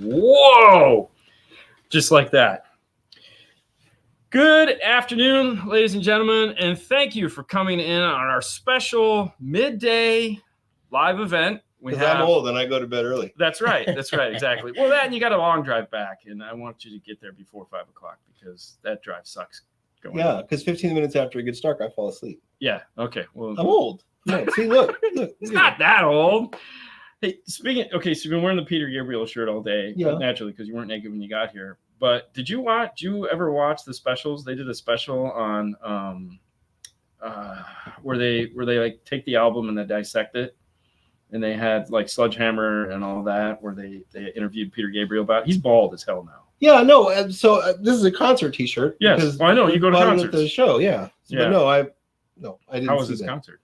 Whoa! Just like that. Good afternoon, ladies and gentlemen, and thank you for coming in on our special midday live event. I'm old and I go to bed early. That's right. That's right. Exactly. Well, that and you got a long drive back, and I want you to get there before 5 o'clock because that drive sucks. Yeah, because 15 minutes after it gets dark, I fall asleep. Yeah. Okay. Well, I'm old. No, see, look. It's not that old. Hey, so you've been wearing the Peter Gabriel shirt all day, naturally, because you weren't naked when you got here. But did you ever watch the specials? They did a special on where they like take the album and they dissect it, and they had like Sledgehammer and all that, where they interviewed Peter Gabriel about it. He's bald as hell now. Yeah, no. So this is a concert T-shirt. Yes, I know you go to concerts. At the show, yeah. But no, I didn't. How was his concert?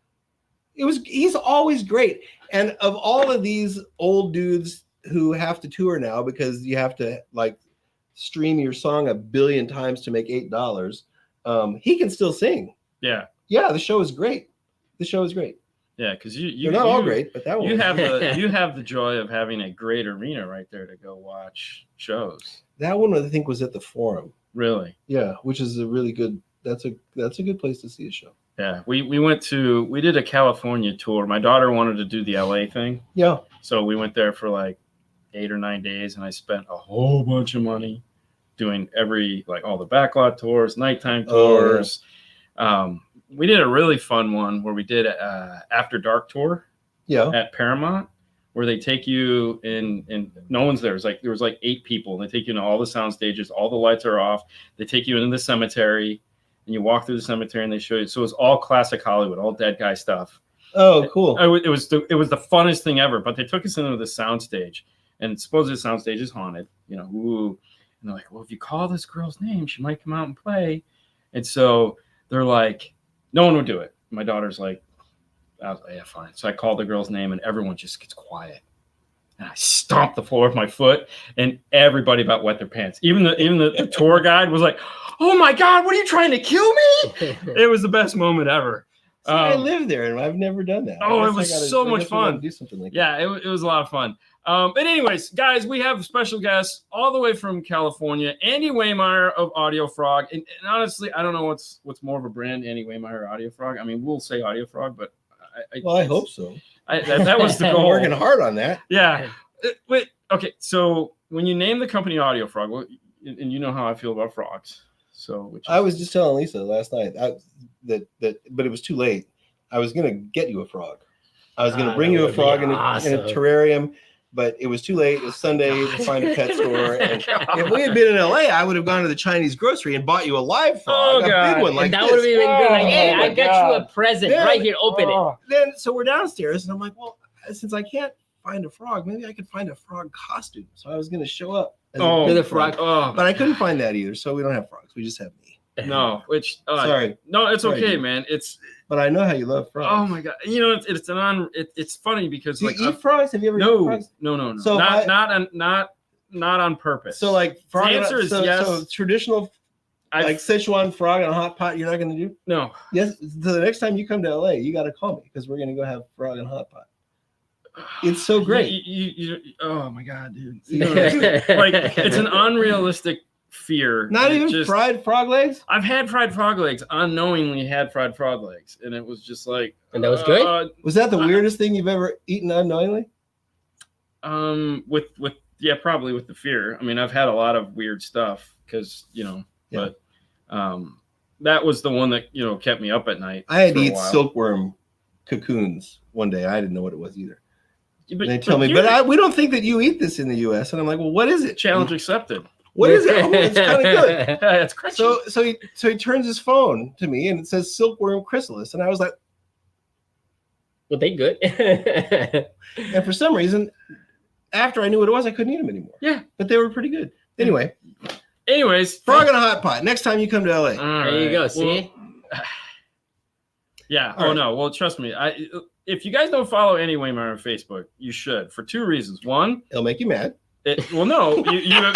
He's always great. And of all of these old dudes who have to tour now because you have to like stream your song 1 billion times to make $8, he can still sing. Yeah, the show is great. Yeah, because you're not all great, but that one you have the joy of having a great arena right there to go watch shows. That one I think was at the Forum. Really? Yeah, which is a really good. That's a good place to see a show. Yeah, we did a California tour. My daughter wanted to do the LA thing. Yeah. So we went there for like 8 or 9 days, and I spent a whole bunch of money doing all the backlot tours, nighttime tours. Oh, yeah. We did a really fun one where we did After Dark tour. Yeah. At Paramount, where they take you in and no one's there. There was 8 people, and they take you into all the sound stages. All the lights are off. They take you into the cemetery. And you walk through the cemetery and they show you. So it's all classic Hollywood, all dead guy stuff. Oh, cool. It was the funnest thing ever. But they took us into the soundstage, and supposedly the soundstage is haunted. And they're like, well, if you call this girl's name, she might come out and play. And so they're like, no one would do it. My daughter's like, I was like, yeah, fine. So I called the girl's name, and everyone just gets quiet. And I stomped the floor with my foot, and everybody about wet their pants. Even the tour guide was like, "Oh my God, what are you trying to kill me?" It was the best moment ever. I live there, and I've never done that. Oh, it was so much fun. Do something like that. Yeah, it was a lot of fun. But anyways, guys, we have a special guest all the way from California, Andy Wehmeyer of Audio Frog. And honestly, I don't know what's more of a brand, Andy Wehmeyer or Audio Frog. I mean, we'll say Audio Frog, but I hope so. That was the goal. Working hard on that. Yeah. Wait. Okay. So when you name the company Audio Frog, and you know how I feel about frogs. So I was just telling Lisa last night that but it was too late. I was gonna get you a frog. I was gonna bring you a frog in a terrarium, but it was too late. It was Sunday to find a pet store. And if we had been in LA, I would have gone to the Chinese grocery and bought you a live frog, a big one like that. That would have been good. Like, hey, I got you a present right here. Open it. So we're downstairs, and I'm like, well, since I can't find a frog, maybe I could find a frog costume. So I was going to show up as a frog, but I couldn't find that either. So we don't have frogs. We just have me. No, sorry. No, it's okay, man. But I know how you love frogs. Oh my God. It's funny because do you eat frogs? Have you ever eaten frogs? No. So not on purpose. So like frog, the answer is yes. So traditional like Sichuan frog on a hot pot, you're not going to do? No. Yes. So the next time you come to LA, you got to call me because we're going to go have frog and hot pot. It's so great. Oh my God, dude. It's an unrealistic fear. Not even fried frog legs? I've had fried frog legs, unknowingly had fried frog legs. And it was just like. And that was good? Was that the weirdest thing you've ever eaten unknowingly? Probably with the fear. I mean, I've had a lot of weird stuff because, but that was the one that, kept me up at night. I had to eat silkworm cocoons one day. I didn't know what it was either. But they tell me, we don't think that you eat this in the U.S. And I'm like, well, what is it? Challenge accepted. What is it? Oh, it's kind of good. It's crunchy. So he turns his phone to me and it says silkworm chrysalis, and I was like, "Were they good?" And for some reason, after I knew what it was, I couldn't eat them anymore. Yeah, but they were pretty good. Anyways, frog in a hot pot. Next time you come to LA, there you go. See. Yeah. No. Well, trust me. If you guys don't follow Andy Wehmeyer on Facebook, you should for 2 reasons. One, it'll make you mad. No. You have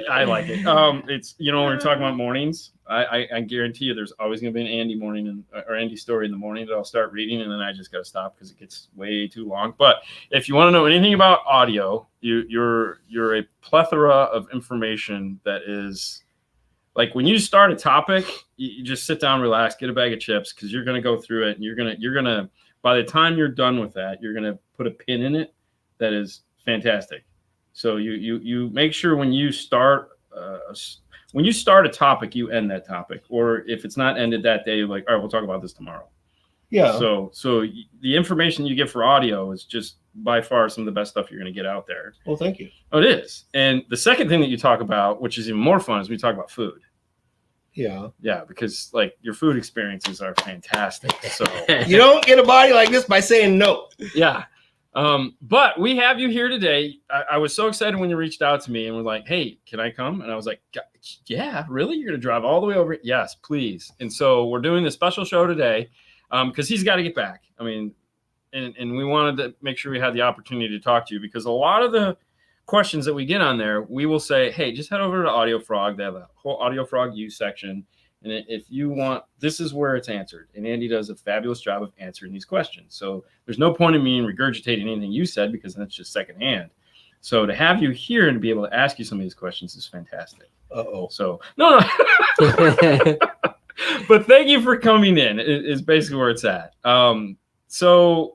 I like it. It's when we're talking about mornings, I guarantee you there's always going to be an Andy morning or Andy story in the morning that I'll start reading, and then I just got to stop because it gets way too long. But if you want to know anything about audio, you're a plethora of information that is like when you start a topic, you just sit down, relax, get a bag of chips because you're going to go through it, and you're gonna by the time you're done with that, you're gonna put a pin in it that is fantastic. So you make sure when you start a topic, you end that topic, or if it's not ended that day, you're like, all right, we'll talk about this tomorrow. Yeah. So the information you get for audio is just by far some of the best stuff you're going to get out there. Well, thank you. Oh, it is. And the second thing that you talk about, which is even more fun, is we talk about food. Yeah. Yeah, because like your food experiences are fantastic. So you don't get a body like this by saying no. Yeah. But we have you here today. I was so excited when you reached out to me and were like, hey, can I come? And I was like, yeah, really? You're going to drive all the way over? Yes, please. And so we're doing this special show today because he's got to get back. I mean, and we wanted to make sure we had the opportunity to talk to you because a lot of the questions that we get on there, we will say, hey, just head over to Audio Frog. They have a whole Audio Frog U section. And if you want, this is where it's answered. And Andy does a fabulous job of answering these questions. So there's no point in me regurgitating anything you said because that's just secondhand. So to have you here and to be able to ask you some of these questions is fantastic. Uh-oh. So, no. But thank you for coming in is basically where it's at. So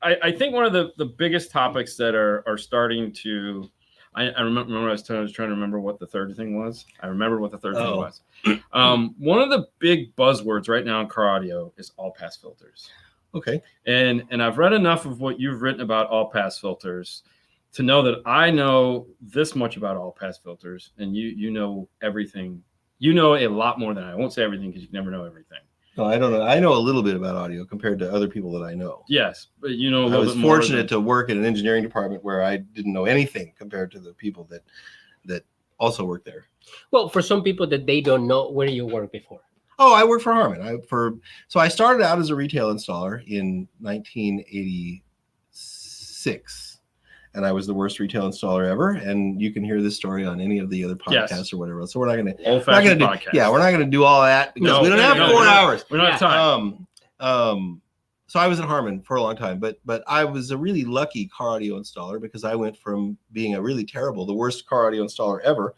I think one of the biggest topics that are starting to, I remember I was trying to remember what the third thing was. I remember what the third thing was. One of the big buzzwords right now in car audio is all pass filters. Okay. And I've read enough of what you've written about all pass filters to know that I know this much about all pass filters, and you know everything. You know a lot more than I won't say everything because you never know everything. No, I don't know. I know a little bit about audio compared to other people that I know. Yes, but you know a I little was bit more fortunate to work in an engineering department where I didn't know anything compared to the people that also work there. Well, for some people that they don't know, where you worked before? Oh, I worked for Harman. So I started out as a retail installer in 1986. And I was the worst retail installer ever. And you can hear this story on any of the other podcasts or whatever. So we're not going to we're not going to do all that because we don't have 4 hours. We don't have time. So I was at Harman for a long time, but I was a really lucky car audio installer because I went from being a really terrible, the worst car audio installer ever.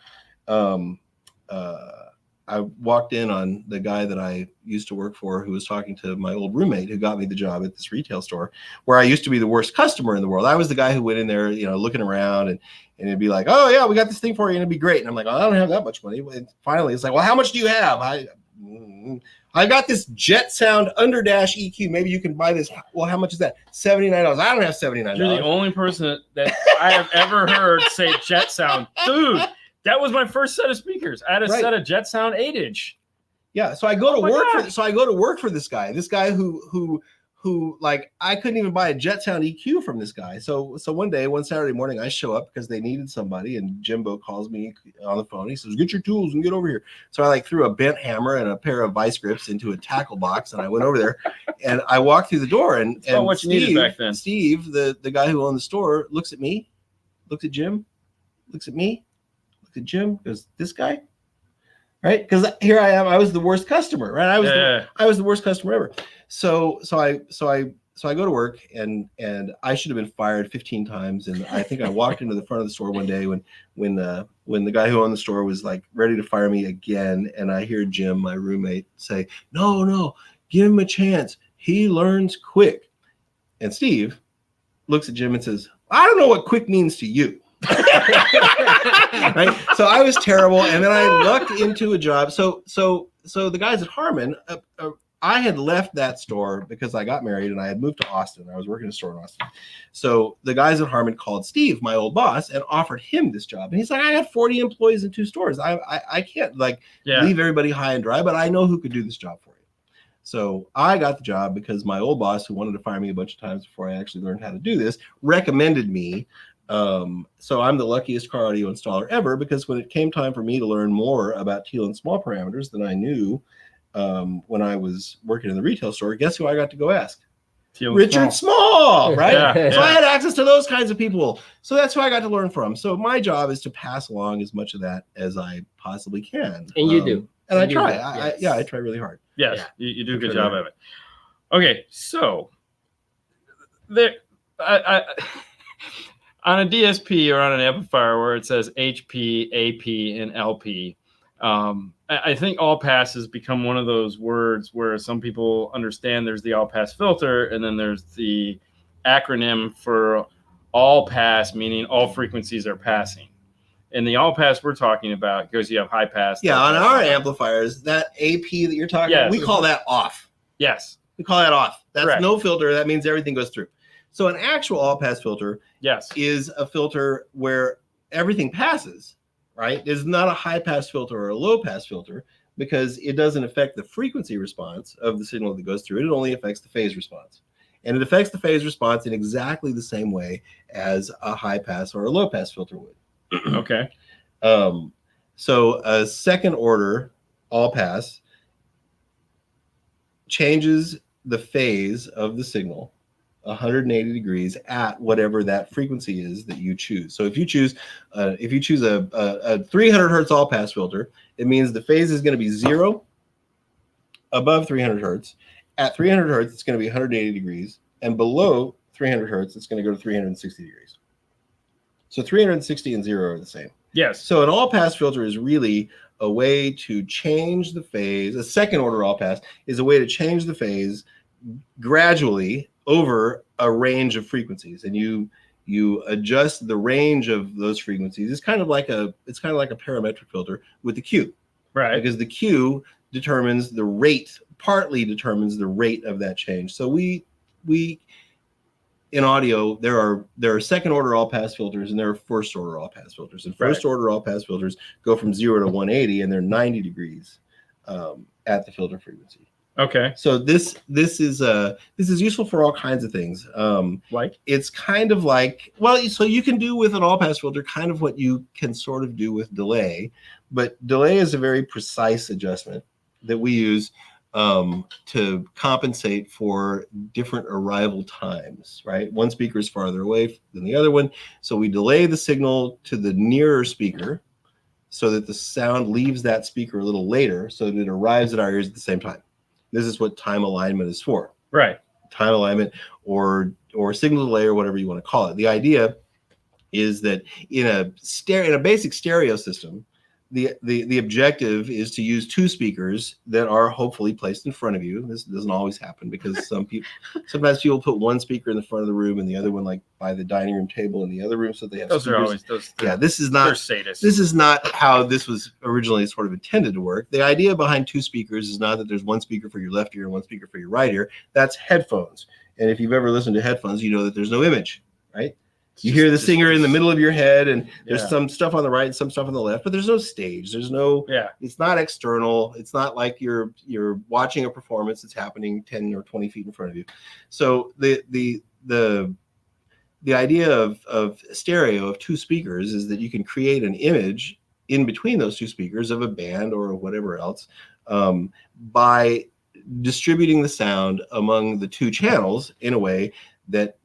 I walked in on the guy that I used to work for who was talking to my old roommate who got me the job at this retail store where I used to be the worst customer in the world. I was the guy who went in there, looking around and it'd be like, oh yeah, we got this thing for you and it'd be great. And I'm like, well, I don't have that much money. And finally it's like, well, how much do you have? I got this Jet Sound Underdash EQ. Maybe you can buy this. Well, how much is that? $79. I don't have $79. You're the only person that I have ever heard say Jet Sound. Dude, that was my first set of speakers. I had a set of Jet Sound 8-inch. Yeah, so I go to work for this guy who like I couldn't even buy a Jet Sound EQ from this guy. So one Saturday morning I show up because they needed somebody and Jimbo calls me on the phone. He says, "Get your tools and get over here." So I threw a bent hammer and a pair of vice grips into a tackle box and I went over there and I walked through the door and what you needed back then. Steve, the guy who owned the store, looks at me, looks at Jim, looks at me, looks at Jim, goes, "This guy?" Right? Because here I am. I was the worst customer, right? I was the worst customer ever. So I go to work and I should have been fired 15 times. And I think I walked into the front of the store one day when the guy who owned the store was like ready to fire me again. And I hear Jim, my roommate, say, no, give him a chance. He learns quick. And Steve looks at Jim and says, "I don't know what quick means to you." Right? So I was terrible, and then I lucked into a job. So the guys at Harman, I had left that store because I got married and I had moved to Austin. I was working in a store in Austin. So the guys at Harman called Steve, my old boss, and offered him this job. And he's like, "I got 40 employees in 2 stores. I can't leave everybody high and dry, but I know who could do this job for you." So I got the job because my old boss, who wanted to fire me a bunch of times before I actually learned how to do this, recommended me. So I'm the luckiest car audio installer ever because when it came time for me to learn more about teal and small parameters than I knew when I was working in the retail store, guess who I got to go ask? Richard Small, right? Yeah, So I had access to those kinds of people. So that's who I got to learn from. So my job is to pass along as much of that as I possibly can. And you do. And I You try. do. I try really hard. Yes, Yeah. you do a good Try job to- of it. Okay, so there, on a DSP or on an amplifier where it says HP, AP, and LP, I think all pass has become one of those words where some people understand there's the all pass filter, and then there's the acronym for all pass, meaning all frequencies are passing. And the all pass we're talking about, because you have high pass. Yeah, low on pass, our low pass. amplifiers, that AP that you're talking about, Yes. we call that off. Yes. We call that off. That's Correct. no filter. That means everything goes through. So an actual all-pass filter Yes. is a filter where everything passes, right? It's not a high-pass filter or a low-pass filter because it doesn't affect the frequency response of the signal that goes through it. It only affects the phase response. And it affects the phase response in exactly the same way as a high-pass or a low-pass filter would. Okay. So a second order all-pass changes the phase of the signal 180 degrees at whatever that frequency is that you choose. So if you choose a 300 hertz all pass filter, it means the phase is going to be 0 above 300 hertz. At 300 hertz, it's going to be 180 degrees, and below 300 hertz, it's going to go to 360 degrees. So 360 and 0 are the same. Yes. So an all pass filter is really a way to change the phase. A second order all pass is a way to change the phase gradually over a range of frequencies, and you adjust the range of those frequencies. It's kind of like a parametric filter with the Q, Right. because the Q determines the rate, partly determines the rate of that change. So we in audio, there are second order all pass filters and there are first order all pass filters. And first order all pass filters go from 0 to 180, and they're 90 degrees at the filter frequency. Okay. So this is useful for all kinds of things. Like? It's kind of like, well, so you can do with an all pass filter kind of what you can sort of do with delay, but delay is a very precise adjustment that we use to compensate for different arrival times, right? One speaker is farther away than the other one. So we delay the signal to the nearer speaker so that the sound leaves that speaker a little later so that it arrives at our ears at the same time. This is what time alignment is for. Right. Time alignment or signal delay or whatever you want to call it. The idea is that in a basic stereo system, the objective is to use two speakers that are hopefully placed in front of you. This doesn't always happen because sometimes people put one speaker in the front of the room and the other one like by the dining room table in the other room, so they have Those speakers. are always those. Yeah, this is not They're sadists. this is not how this was originally sort of intended to work. The idea behind two speakers is not that there's one speaker for your left ear and one speaker for your right ear. That's headphones. And if you've ever listened to headphones, you know that there's no image, right? You hear the singer in the middle of your head, and there's some stuff on the right and some stuff on the left, but there's no stage. There's no. Yeah. It's not external. It's not like you're watching a performance that's happening 10 or 20 feet in front of you. So the idea of stereo, of two speakers, is that you can create an image in between those two speakers of a band or whatever else by distributing the sound among the two channels in a way that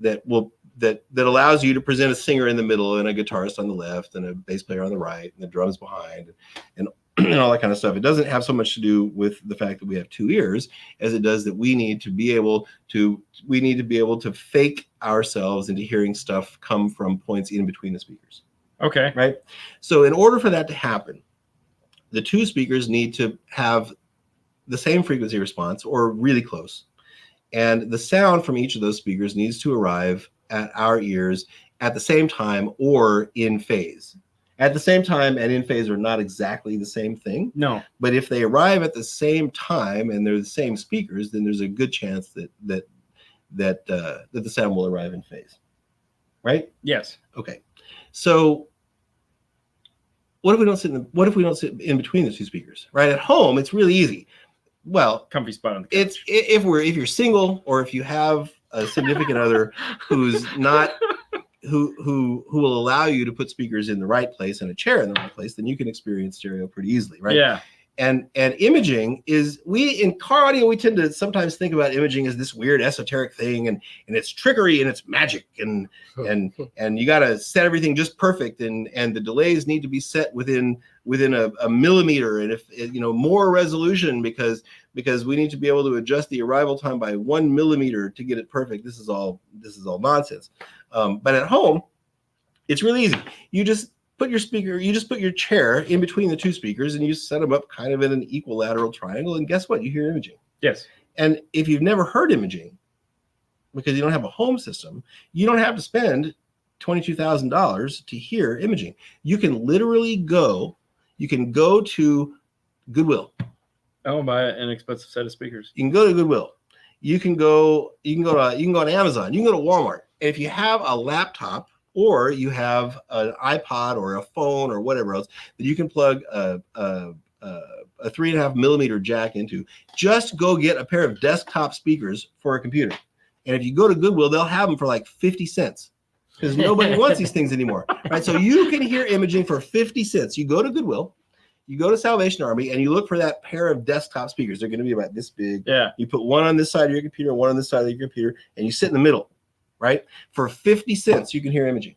allows you to present a singer in the middle and a guitarist on the left and a bass player on the right and the drums behind and all that kind of stuff. It doesn't have so much to do with the fact that we have two ears as it does that we need to be able to fake ourselves into hearing stuff come from points in between the speakers. Okay. Right. So in order for that to happen, the two speakers need to have the same frequency response or really close. And the sound from each of those speakers needs to arrive at our ears at the same time or in phase. At the same time and in phase are not exactly the same thing. No. But if they arrive at the same time and they're the same speakers, then there's a good chance that the sound will arrive in phase. Right? Yes. Okay. So what if we don't sit in between the two speakers? Right? At home, it's really easy. Well, Comfy spot on the couch. It's if you're single or if you have a significant other who's not who will allow you to put speakers in the right place and a chair in the right place, then you can experience stereo pretty easily, right? Yeah. And imaging is, in car audio, we tend to sometimes think about imaging as this weird esoteric thing, and it's trickery and it's magic, and you got to set everything just perfect, and the delays need to be set within a millimeter, and if more resolution, because we need to be able to adjust the arrival time by 1 millimeter to get it perfect. This is all nonsense. But at home, it's really easy. You just put your chair in between the two speakers, and you set them up kind of in an equilateral triangle, and guess what? You hear imaging. Yes. And if you've never heard imaging, because you don't have a home system, you don't have to spend $22,000 to hear imaging. You can literally go to Goodwill. Oh, buy an inexpensive set of speakers. You can go to Goodwill. You can go on Amazon. You can go to Walmart. And if you have a laptop, or you have an iPod or a phone or whatever else that you can plug a 3.5 millimeter jack into, just go get a pair of desktop speakers for a computer. And if you go to Goodwill, they'll have them for like 50 cents because nobody wants these things anymore, right? So you can hear imaging for 50 cents. You go to Goodwill, you go to Salvation Army, and you look for that pair of desktop speakers. They're going to be about this big. Yeah. You put one on this side of your computer, one on this side of your computer, and you sit in the middle. Right? For 50 cents, you can hear imaging.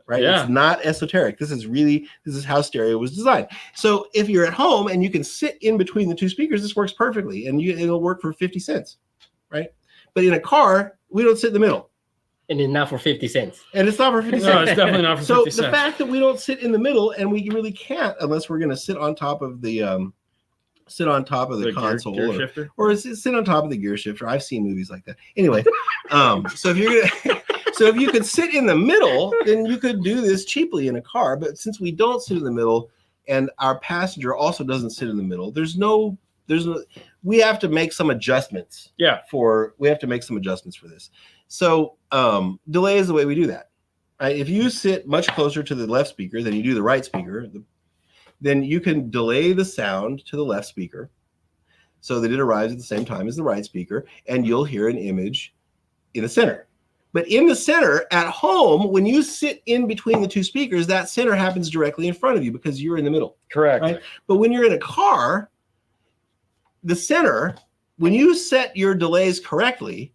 Right? Yeah. It's not esoteric. This is how stereo was designed. So if you're at home and you can sit in between the two speakers, this works perfectly, and it'll work for 50 cents. Right? But in a car, we don't sit in the middle. And it's not for 50 cents. And it's not for 50 cents. No, it's definitely not for 50 cents. So the fact that we don't sit in the middle, and we really can't unless we're going to sit on top of the console, gear shifter? or sit on top of the gear shifter. I've seen movies like that. Anyway, so if you could sit in the middle, then you could do this cheaply in a car. But since we don't sit in the middle, and our passenger also doesn't sit in the middle, we have to make some adjustments. Yeah. We have to make some adjustments for this. So delay is the way we do that. Right? If you sit much closer to the left speaker than you do the right speaker, then you can delay the sound to the left speaker so that it arrives at the same time as the right speaker, and you'll hear an image in the center. But in the center, at home, when you sit in between the two speakers, that center happens directly in front of you because you're in the middle. Correct. Right? But when you're in a car, the center, when you set your delays correctly,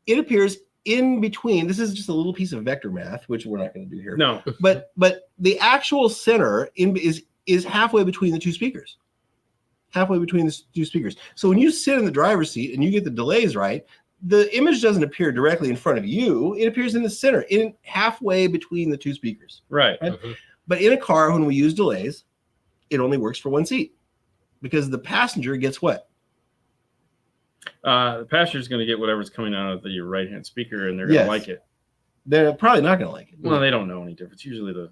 it appears in between. This is just a little piece of vector math, which we're not going to do here. No. But the actual center is halfway between the two speakers. Halfway between the two speakers. So when you sit in the driver's seat and you get the delays right, the image doesn't appear directly in front of you. It appears in the center, in halfway between the two speakers. Right. Mm-hmm. But in a car, when we use delays, it only works for one seat because the passenger gets what? The passenger's going to get whatever's coming out of the right-hand speaker, and they're going to like it. They're probably not going to like it. Well, they don't know any difference. Usually the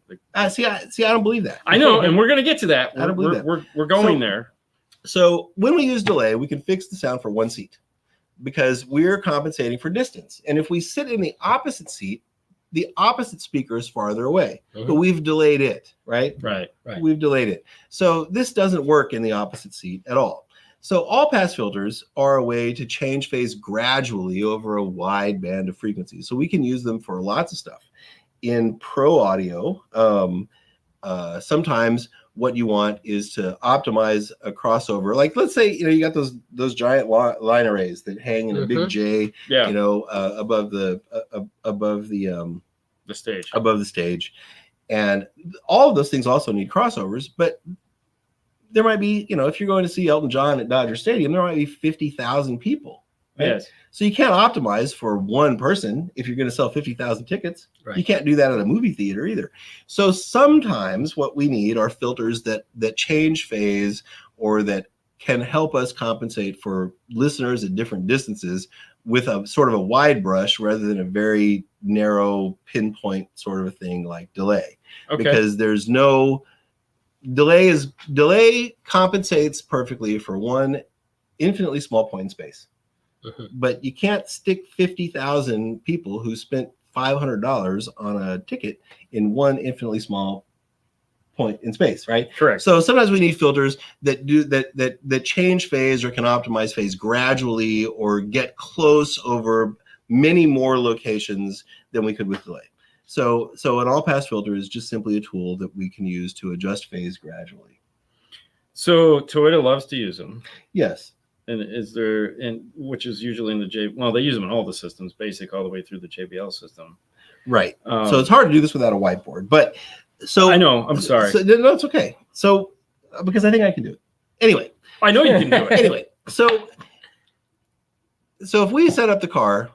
see, I don't believe that. I know, and we're going to get to that. I don't believe that. We're going there. So when we use delay, we can fix the sound for one seat because we're compensating for distance. And if we sit in the opposite seat, the opposite speaker is farther away, but we've delayed it, right? Right. We've delayed it. So this doesn't work in the opposite seat at all. So all pass filters are a way to change phase gradually over a wide band of frequencies. So we can use them for lots of stuff. In pro audio, sometimes what you want is to optimize a crossover. Like let's say, you got those giant line arrays that hang in a big J, above the stage. And all of those things also need crossovers, but there might be, if you're going to see Elton John at Dodger Stadium, there might be 50,000 people. Right? Yes. So you can't optimize for one person if you're going to sell 50,000 tickets. Right. You can't do that at a movie theater either. So sometimes what we need are filters that change phase or that can help us compensate for listeners at different distances with a sort of a wide brush rather than a very narrow pinpoint sort of a thing like delay. Okay. Because there's no delay compensates perfectly for one infinitely small point in space. But you can't stick 50,000 people who spent $500 on a ticket in one infinitely small point in space, right? Correct. So sometimes we need filters that change phase or can optimize phase gradually or get close over many more locations than we could with delay. So an all-pass filter is just simply a tool that we can use to adjust phase gradually. So Toyota loves to use them. Yes. And which is usually in the well, they use them in all the systems, basic all the way through the JBL system. Right. So it's hard to do this without a whiteboard. But so I know. I'm sorry. No, it's okay. So because I think I can do it. Anyway. I know you can do it. Anyway. So if we set up the car,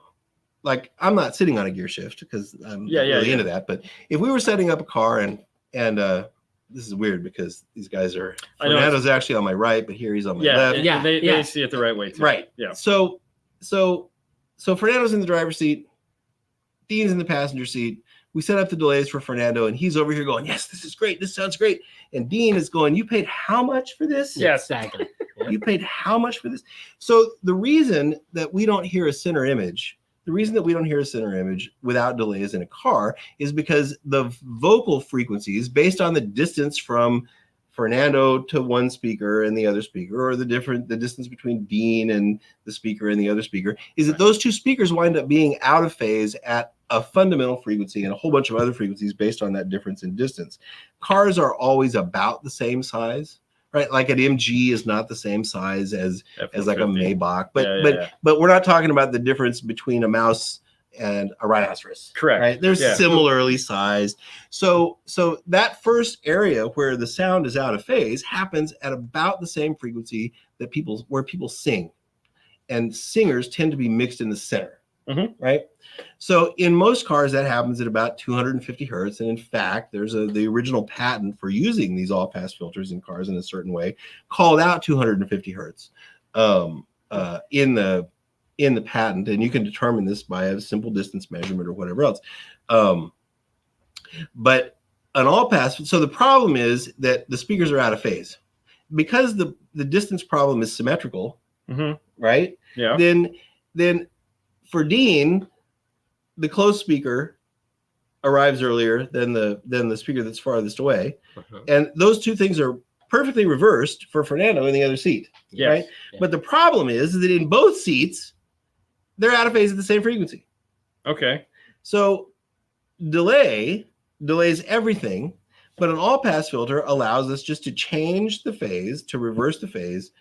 like I'm not sitting on a gear shift because I'm really into that. But if we were setting up a car and this is weird because these guys are Fernando's actually on my right, but here he's on my left. Yeah, they see it the right way too. Right. Yeah. So Fernando's in the driver's seat, Dean's in the passenger seat. We set up the delays for Fernando, and he's over here going, "Yes, this is great. This sounds great." And Dean is going, "You paid how much for this?" Yes, exactly. Yeah. You paid how much for this? So the reason that we don't hear a center image. The reason that we don't hear a center image without delays in a car is because the vocal frequencies, based on the distance from Fernando to one speaker and the other speaker, or the distance between Dean and the speaker and the other speaker, is that those two speakers wind up being out of phase at a fundamental frequency and a whole bunch of other frequencies based on that difference in distance. Cars are always about the same size. Right, like an MG is not the same size as like a Maybach, but we're not talking about the difference between a mouse and a rhinoceros. Correct. Right, they're similarly sized. So that first area where the sound is out of phase happens at about the same frequency that where people sing, and singers tend to be mixed in the center. Mm-hmm. Right. So in most cars, that happens at about 250 hertz. And in fact, there's the original patent for using these all-pass filters in cars in a certain way called out 250 hertz in the patent. And you can determine this by a simple distance measurement or whatever else. But an all-pass, so the problem is that the speakers are out of phase. Because the distance problem is symmetrical, right? Yeah. Then for Dean, the close speaker arrives earlier than the speaker that's farthest away, and those two things are perfectly reversed for Fernando in the other seat. Yes. Right? Yeah. But the problem is that in both seats, they're out of phase at the same frequency. Okay. So delays everything, but an all-pass filter allows us just to change the phase, to reverse the phase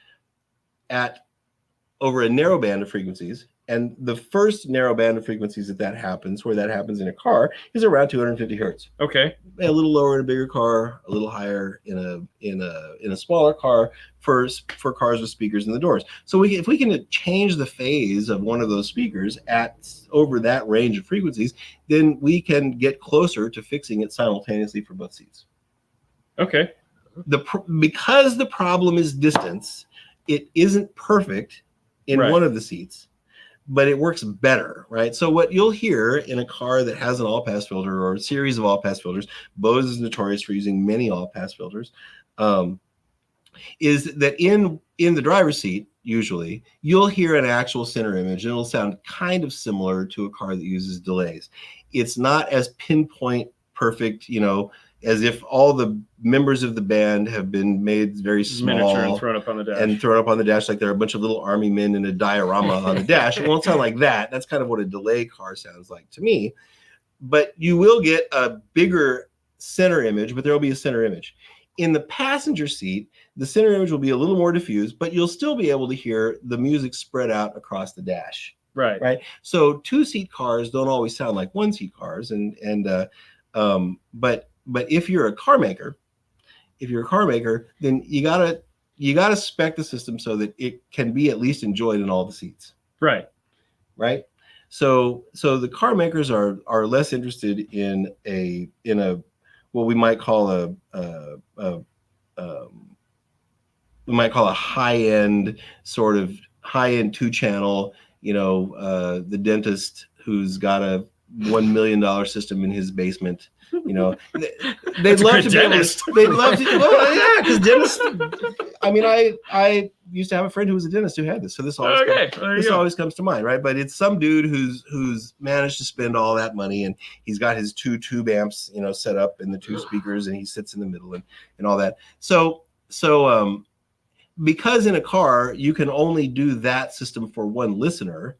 over a narrow band of frequencies. And the first narrow band of frequencies that happens, where that happens in a car, is around 250 hertz. Okay. A little lower in a bigger car, a little higher in a smaller car for cars with speakers in the doors. So if we can change the phase of one of those speakers over that range of frequencies, then we can get closer to fixing it simultaneously for both seats. Okay. Because the problem is distance, it isn't perfect in one of the seats, but it works better, right? So what you'll hear in a car that has an all-pass filter or a series of all-pass filters, Bose is notorious for using many all-pass filters, is that in the driver's seat, usually, you'll hear an actual center image, and it'll sound kind of similar to a car that uses delays. It's not as pinpoint perfect, as if all the members of the band have been made very small miniature and thrown up on the dash. Like they're a bunch of little army men in a diorama on the dash. It won't sound like that. That's kind of what a delay car sounds like to me. But you will get a bigger center image, but there will be a center image. In the passenger seat, the center image will be a little more diffused, but you'll still be able to hear the music spread out across the dash. Right. So two-seat cars don't always sound like one-seat cars, but if you're a car maker, then you gotta spec the system so that it can be at least enjoyed in all the seats. Right. So the car makers are less interested in what we might call a high-end two-channel. The dentist who's got a $1 million system in his basement. They'd love to be able to. They'd love to. Well, yeah, because dentists. I mean, I used to have a friend who was a dentist who had this, so this always comes to mind, right? But it's some dude who's managed to spend all that money, and he's got his two tube amps, set up in the two speakers, and he sits in the middle and all that. So because in a car you can only do that system for one listener,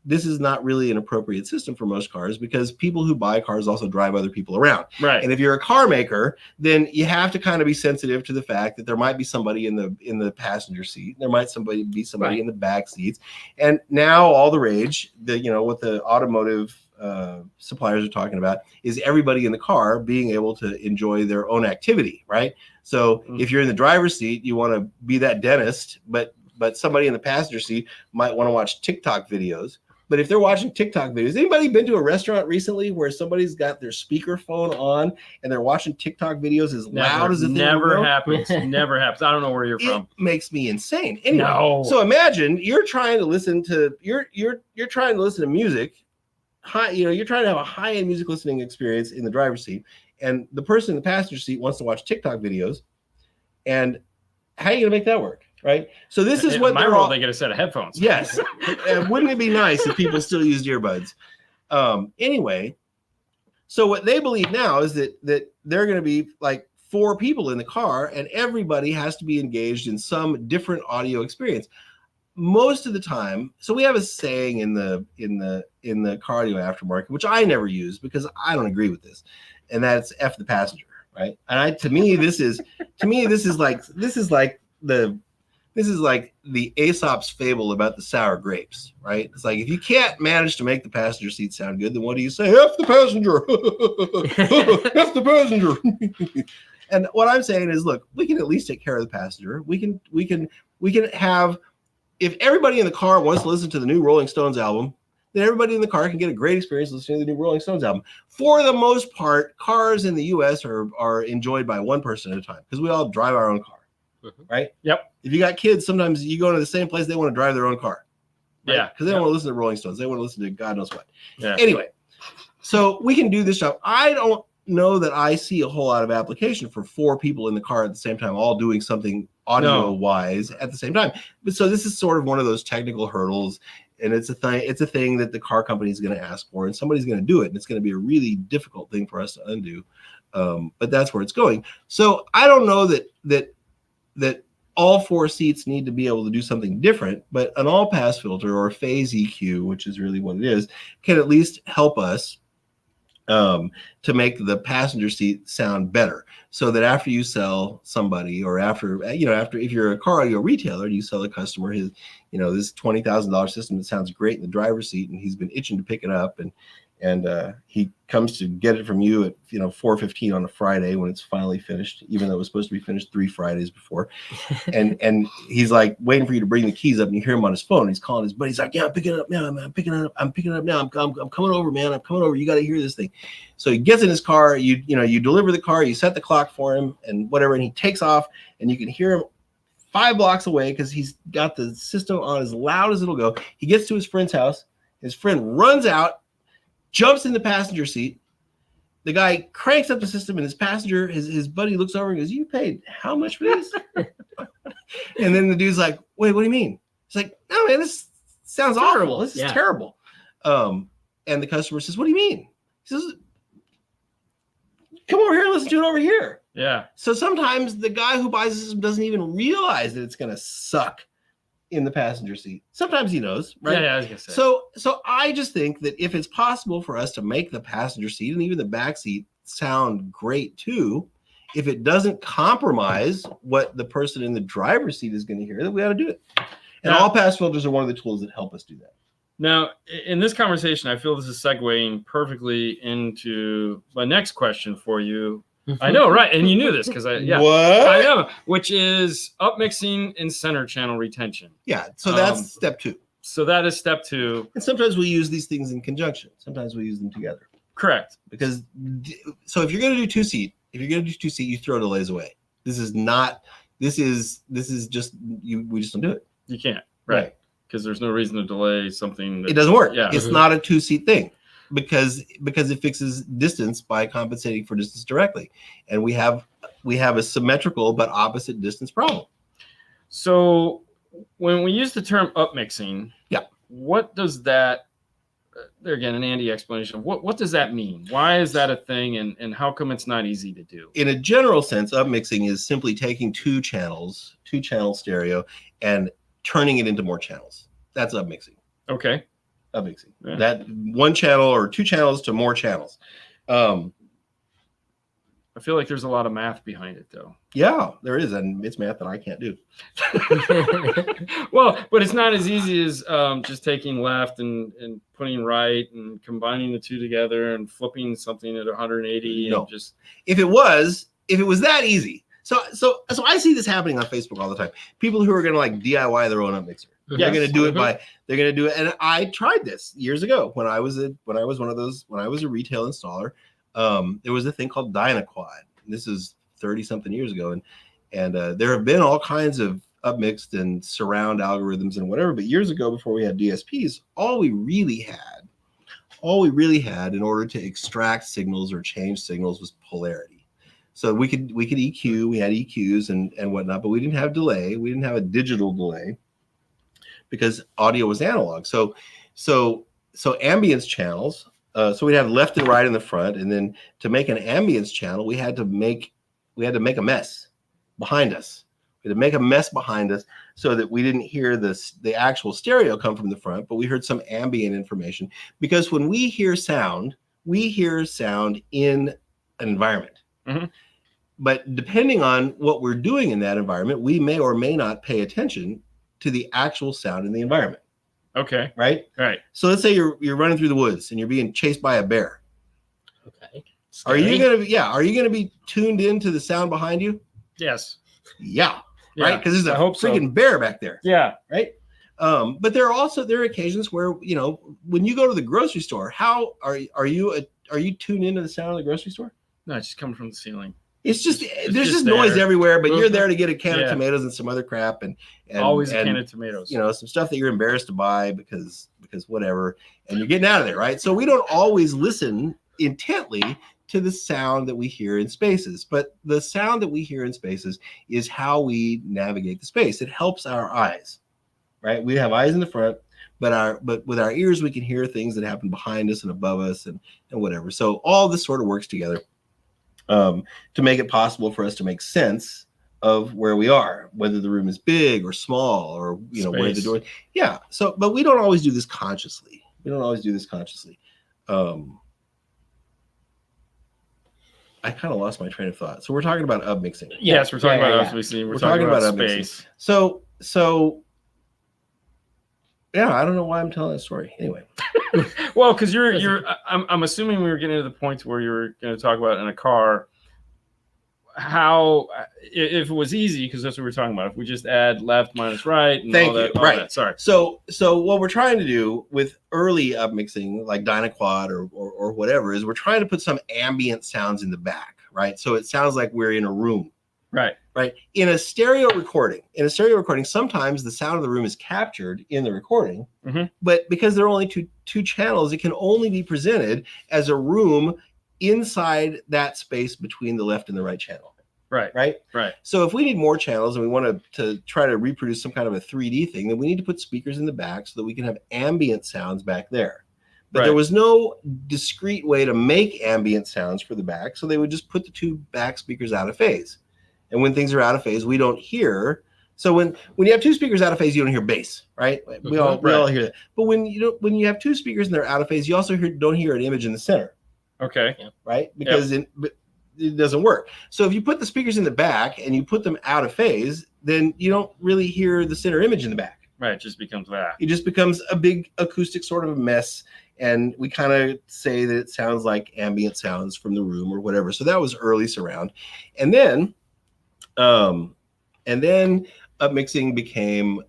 this is not really an appropriate system for most cars because people who buy cars also drive other people around. Right. And if you're a car maker, then you have to kind of be sensitive to the fact that there might be somebody in the passenger seat. There might be somebody in the back seats. And now all the rage, what the automotive suppliers are talking about is everybody in the car being able to enjoy their own activity, right? So if you're in the driver's seat, you want to be that dentist, but somebody in the passenger seat might want to watch TikTok videos. But if they're watching TikTok videos, anybody been to a restaurant recently where somebody's got their speakerphone on and they're watching TikTok videos as loud as if they never happens. Never happens. I don't know where you're from. It makes me insane. Anyway, so imagine you're trying to listen to music. You're trying to have a high-end music listening experience in the driver's seat, and the person in the passenger seat wants to watch TikTok videos. And how are you gonna make that work? Right. So this is what they get a set of headphones. Yes. Wouldn't it be nice if people still used earbuds? Anyway, so what they believe now is that they're going to be like 4 people in the car and everybody has to be engaged in some different audio experience. Most of the time, so we have a saying in the car audio aftermarket, which I never use because I don't agree with this, and that's F the passenger, right? And to me this is like the Aesop's fable about the sour grapes, right? It's like, if you can't manage to make the passenger seat sound good, then what do you say? F the passenger. F the passenger. And what I'm saying is, look, we can at least take care of the passenger. We can have, if everybody in the car wants to listen to the new Rolling Stones album, then everybody in the car can get a great experience listening to the new Rolling Stones album. For the most part, cars in the US are enjoyed by one person at a time because we all drive our own car. Right? Yep. If you got kids, sometimes you go to the same place, they want to drive their own car. Right? Yeah. Because they don't want to listen to Rolling Stones. They want to listen to God knows what. Yeah. Anyway, so we can do this job. I don't know that I see a whole lot of application for 4 people in the car at the same time, all doing something audio-wise at the same time. But so this is sort of one of those technical hurdles, and it's a thing that the car company is going to ask for, and somebody's going to do it, and it's going to be a really difficult thing for us to undo. But that's where it's going. So I don't know that all 4 seats need to be able to do something different, but an all-pass filter or phase EQ, which is really what it is, can at least help us to make the passenger seat sound better, so that after you sell somebody, or after if you're a car audio retailer and you sell a customer his this $20,000 system that sounds great in the driver's seat, and he's been itching to pick it up, and he comes to get it from you at 4:15 on a Friday when it's finally finished, even though it was supposed to be finished 3 Fridays before, and he's like waiting for you to bring the keys up, and you hear him on his phone. He's calling his buddy. He's like, "Yeah, I'm picking it up now. I'm picking it up now. I'm coming over, man. I'm coming over. You got to hear this thing." So he gets in his car. You deliver the car. You set the clock for him and whatever, and he takes off, and you can hear him 5 blocks away because he's got the system on as loud as it'll go. He gets to his friend's house. His friend runs out, jumps in the passenger seat. The guy cranks up the system, and his buddy looks over and goes, "You paid how much for this?" And then the dude's like, "Wait, what do you mean?" He's like, "No, man, this sounds awful. This is terrible." And the customer says, "What do you mean?" He says, "Come over here and listen to it over here." Yeah. So sometimes the guy who buys the system doesn't even realize that it's going to suck in the passenger seat. Sometimes he knows, right? Yeah, I was gonna say. So I just think that if it's possible for us to make the passenger seat and even the back seat sound great too, if it doesn't compromise what the person in the driver's seat is going to hear, then we ought to do it. And all pass filters are one of the tools that help us do that. Now, in this conversation, I feel this is segueing perfectly into my next question for you. I know, right? And you knew this because I know, which is upmixing and center channel retention. Yeah, so that's step 2. So that is step 2. And sometimes we use these things in conjunction. Sometimes we use them together. Correct. Because if you're going to do 2-seat, you throw delays away. This is just we just don't do it. You can't, right? Because there's no reason to delay something. It doesn't work. Yeah. It's not a 2-seat thing. Because it fixes distance by compensating for distance directly, and we have a symmetrical but opposite distance problem. So when we use the term upmixing, what does that? There again, an Andy explanation. What does that mean? Why is that a thing, and how come it's not easy to do? In a general sense, upmixing is simply taking 2 channel stereo, and turning it into more channels. That's upmixing. Okay. Upmixing. Yeah. That one channel or two channels to more channels. I feel like there's a lot of math behind it, though. Yeah, there is, and it's math that I can't do. Well, but it's not as easy as just taking left and putting right and combining the two together and flipping something at 180. No. And just If it was that easy. So I see this happening on Facebook all the time. People who are going to like DIY their own upmixer. They're Yes. going to do it and I tried this years ago when I was a retail installer. There was a thing called Dynaquad. This is 30 something years ago, and there have been all kinds of upmixed and surround algorithms and whatever. But years ago, before we had DSPs, all we really had in order to extract signals or change signals was polarity. So we could EQ, we had EQs and whatnot, but we didn't have delay. We didn't have a digital delay because audio was analog. So ambience channels. So we'd have left and right in the front, and then to make an ambience channel, we had to make a mess behind us. We had to make a mess behind us so that we didn't hear the actual stereo come from the front, but we heard some ambient information. Because when we hear sound in an environment. Mm-hmm. But depending on what we're doing in that environment, we may or may not pay attention to the actual sound in the environment. okay, Right? right. So let's say you're running through the woods and you're being chased by a bear. Okay. Are you Scary. gonna be tuned into the sound behind you? Yes. Yeah. Yeah, Right? Because there's a I hope so. freaking bear back there. Yeah. Right. But there are occasions where, when you go to the grocery store, how are you tuned into the sound of the grocery store? No, it's just coming from the ceiling. It's just there's just just noise there. everywhere, but you're Mhm. there to get a can Yeah. of tomatoes and some other crap and Always a and, can of tomatoes. some stuff that you're embarrassed to buy because whatever, and you're getting out of there, right? So we don't always listen intently to the sound that we hear in spaces, but the sound that we hear in spaces is how we navigate the space. It helps our eyes, right? We have eyes in the front, but with our ears we can hear things that happen behind us and above us and whatever. So all this sort of works together to make it possible for us to make sense of where we are, whether the room is big or small, or where the Space. door. Yeah. So, but we don't always do this consciously. I kind of lost my train of thought. So we're talking about upmixing. Yes, we're talking about yeah. obviously. We're We're talking about upmixing. space. So yeah, I don't know why I'm telling that story. Anyway, Well, because I'm assuming we were getting to the point where you were going to talk about in a car how if it was easy, because that's what we're talking about. If we just add left minus right and Thank all that, you. all Right. that. Sorry. So what we're trying to do with early upmixing, like Dynaquad or whatever, is we're trying to put some ambient sounds in the back, right? So it sounds like we're in a room. Right. Right. In a stereo recording, sometimes the sound of the room is captured in the recording, Mhm. but because there are only two channels, it can only be presented as a room inside that space between the left and the right channel. Right. Right. Right. So if we need more channels and we want to try to reproduce some kind of a 3D thing, then we need to put speakers in the back so that we can have ambient sounds back there. But there Right. was no discrete way to make ambient sounds for the back, so they would just put the two back speakers out of phase. And when things are out of phase, we don't hear. So when you have two speakers out of phase, you don't hear bass, right? We all hear that. But when you have two speakers and they're out of phase, you also don't hear an image in the center, Okay. right? Because it doesn't work. So if you put the speakers in the back and you put them out of phase, then you don't really hear the center image in the back. Right. It just becomes that. It just becomes a big acoustic sort of a mess. And we kind of say that it sounds like ambient sounds from the room or whatever. So that was early surround. And then upmixing became,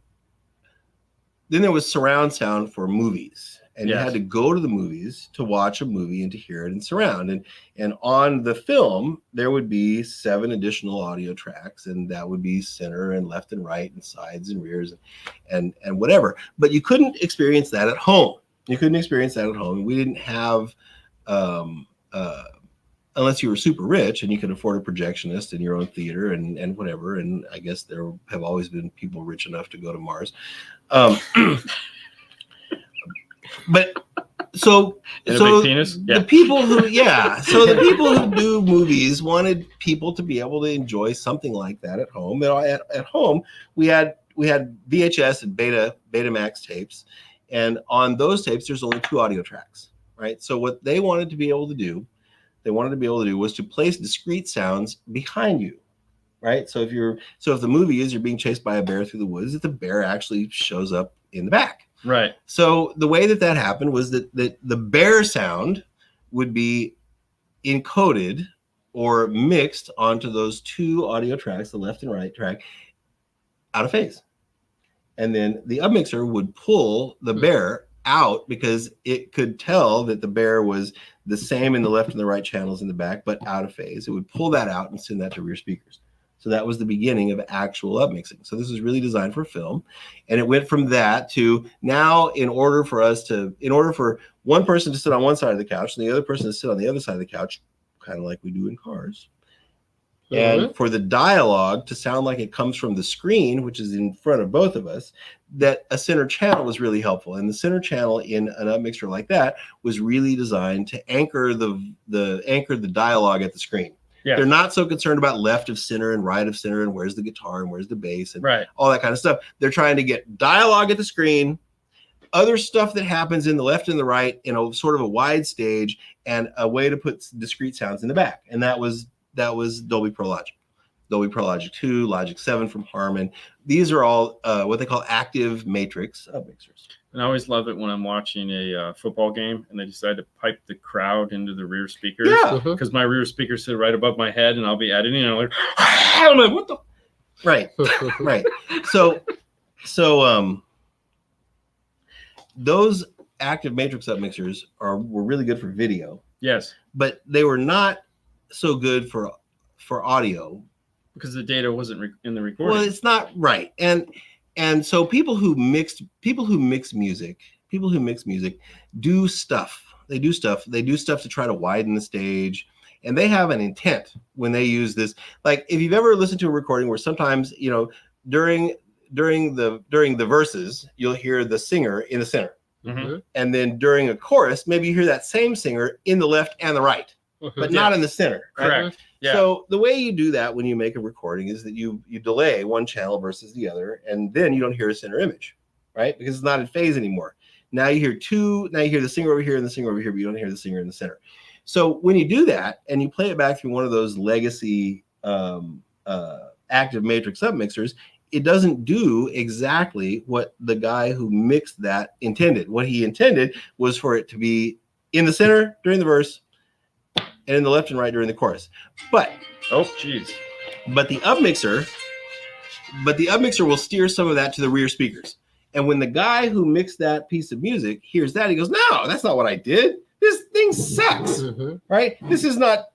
then there was surround sound for movies. And you Yes. had to go to the movies to watch a movie and to hear it in surround. And on the film, there would be 7 additional audio tracks, and that would be center and left and right and sides and rears and whatever. But you couldn't experience that at home. We didn't have, unless you were super rich and you could afford a projectionist in your own theater and whatever. And I guess there have always been people rich enough to go to Mars. But so big penis? Yeah. the people who do movies wanted people to be able to enjoy something like that at home. At home, we had VHS and Betamax tapes, And on those tapes, there's only 2 audio tracks, right? So what they wanted to be able to do, was to place discrete sounds behind you, right? So if the movie is you're being chased by a bear through the woods, that the bear actually shows up in the back. Right. So the way that happened was that the bear sound would be encoded or mixed onto those 2 audio tracks, the left and right track, out of phase. And then the upmixer would pull the bear out because it could tell that the bear was the same in the left and the right channels in the back, but out of phase. It would pull that out and send that to rear speakers. So that was the beginning of actual upmixing. So this was really designed for film. And it went from that to now, in order for one person to sit on one side of the couch and the other person to sit on the other side of the couch, kind of like we do in cars. And for the dialogue to sound like it comes from the screen, which is in front of both of us, that a center channel was really helpful. And the center channel in an upmixer like that was really designed to anchor the dialogue at the screen. Yeah. They're not so concerned about left of center and right of center and where's the guitar and where's the bass and all that kind of stuff. They're trying to get dialogue at the screen, other stuff that happens in the left and the right in a sort of a wide stage, and a way to put discrete sounds in the back. And that was Dolby Pro Logic. Dolby Pro Logic 2, Logic 7 from Harman. These are all what they call active matrix upmixers. And I always love it when I'm watching a football game and they decide to pipe the crowd into the rear speakers. Yeah. Because my rear speakers sit right above my head and I'll be editing and I'm like, what the? Right. Right. So those active matrix upmixers were really good for video. Yes. But they were not so good for audio. Because the data wasn't in the recording. Well, it's not right. And so people who mix music do stuff. They do stuff to try to widen the stage, and they have an intent when they use this. Like if you've ever listened to a recording where sometimes, during the verses, you'll hear the singer in the center. Mm-hmm. And then during a chorus, maybe you hear that same singer in the left and the right, but not in the center. Right? Correct. Yeah. So the way you do that when you make a recording is that you delay one channel versus the other, and then you don't hear a center image, right? Because it's not in phase anymore. Now you hear the singer over here and the singer over here, but you don't hear the singer in the center. So when you do that and you play it back through one of those legacy active matrix upmixers, it doesn't do exactly what the guy who mixed that intended. What he intended was for it to be in the center during the verse and in the left and right during the chorus. But the upmixer will steer some of that to the rear speakers. And when the guy who mixed that piece of music hears that, he goes, "No, that's not what I did. This thing sucks." Mm-hmm. Right? This is not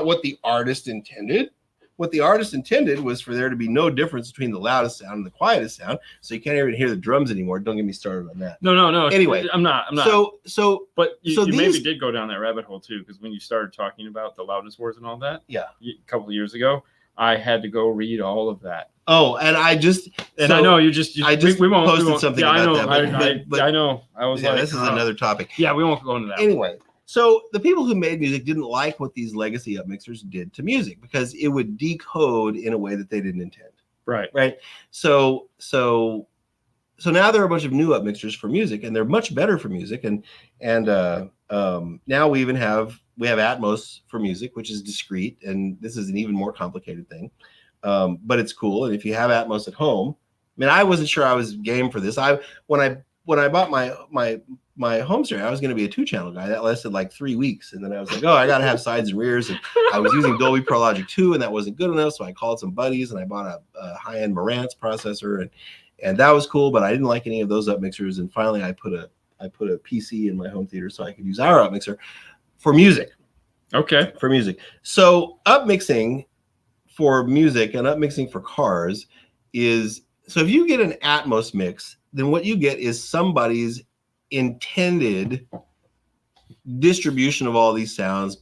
what the artist intended. What the artist intended was for there to be no difference between the loudest sound and the quietest sound, so you can't even hear the drums anymore. Don't get me started on that. No. Anyway, I'm not. But you maybe did go down that rabbit hole too, because when you started talking about the loudness wars and all that, a couple of years ago, I had to go read all of that. Oh, and I know we won't posted something about that. But I know. I was like, this is another topic. Yeah, we won't go into that. Anyway. So the people who made music didn't like what these legacy upmixers did to music because it would decode in a way that they didn't intend. Right. So now there are a bunch of new upmixers for music, and they're much better for music. And now we have Atmos for music, which is discrete, and this is an even more complicated thing. But it's cool. And if you have Atmos at home, I mean, I wasn't sure I was game for this. When I bought my home stereo, I was going to be a 2-channel guy. That lasted like 3 weeks. And then I was like, I got to have sides and rears. And I was using Dolby Pro Logic 2, and that wasn't good enough. So I called some buddies and I bought a high-end Marantz processor, and that was cool, but I didn't like any of those upmixers. And finally I put a PC in my home theater so I could use our upmixer for music. Okay. For music. So upmixing for music and upmixing for cars is, so if you get an Atmos mix, then what you get is somebody's intended distribution of all these sounds,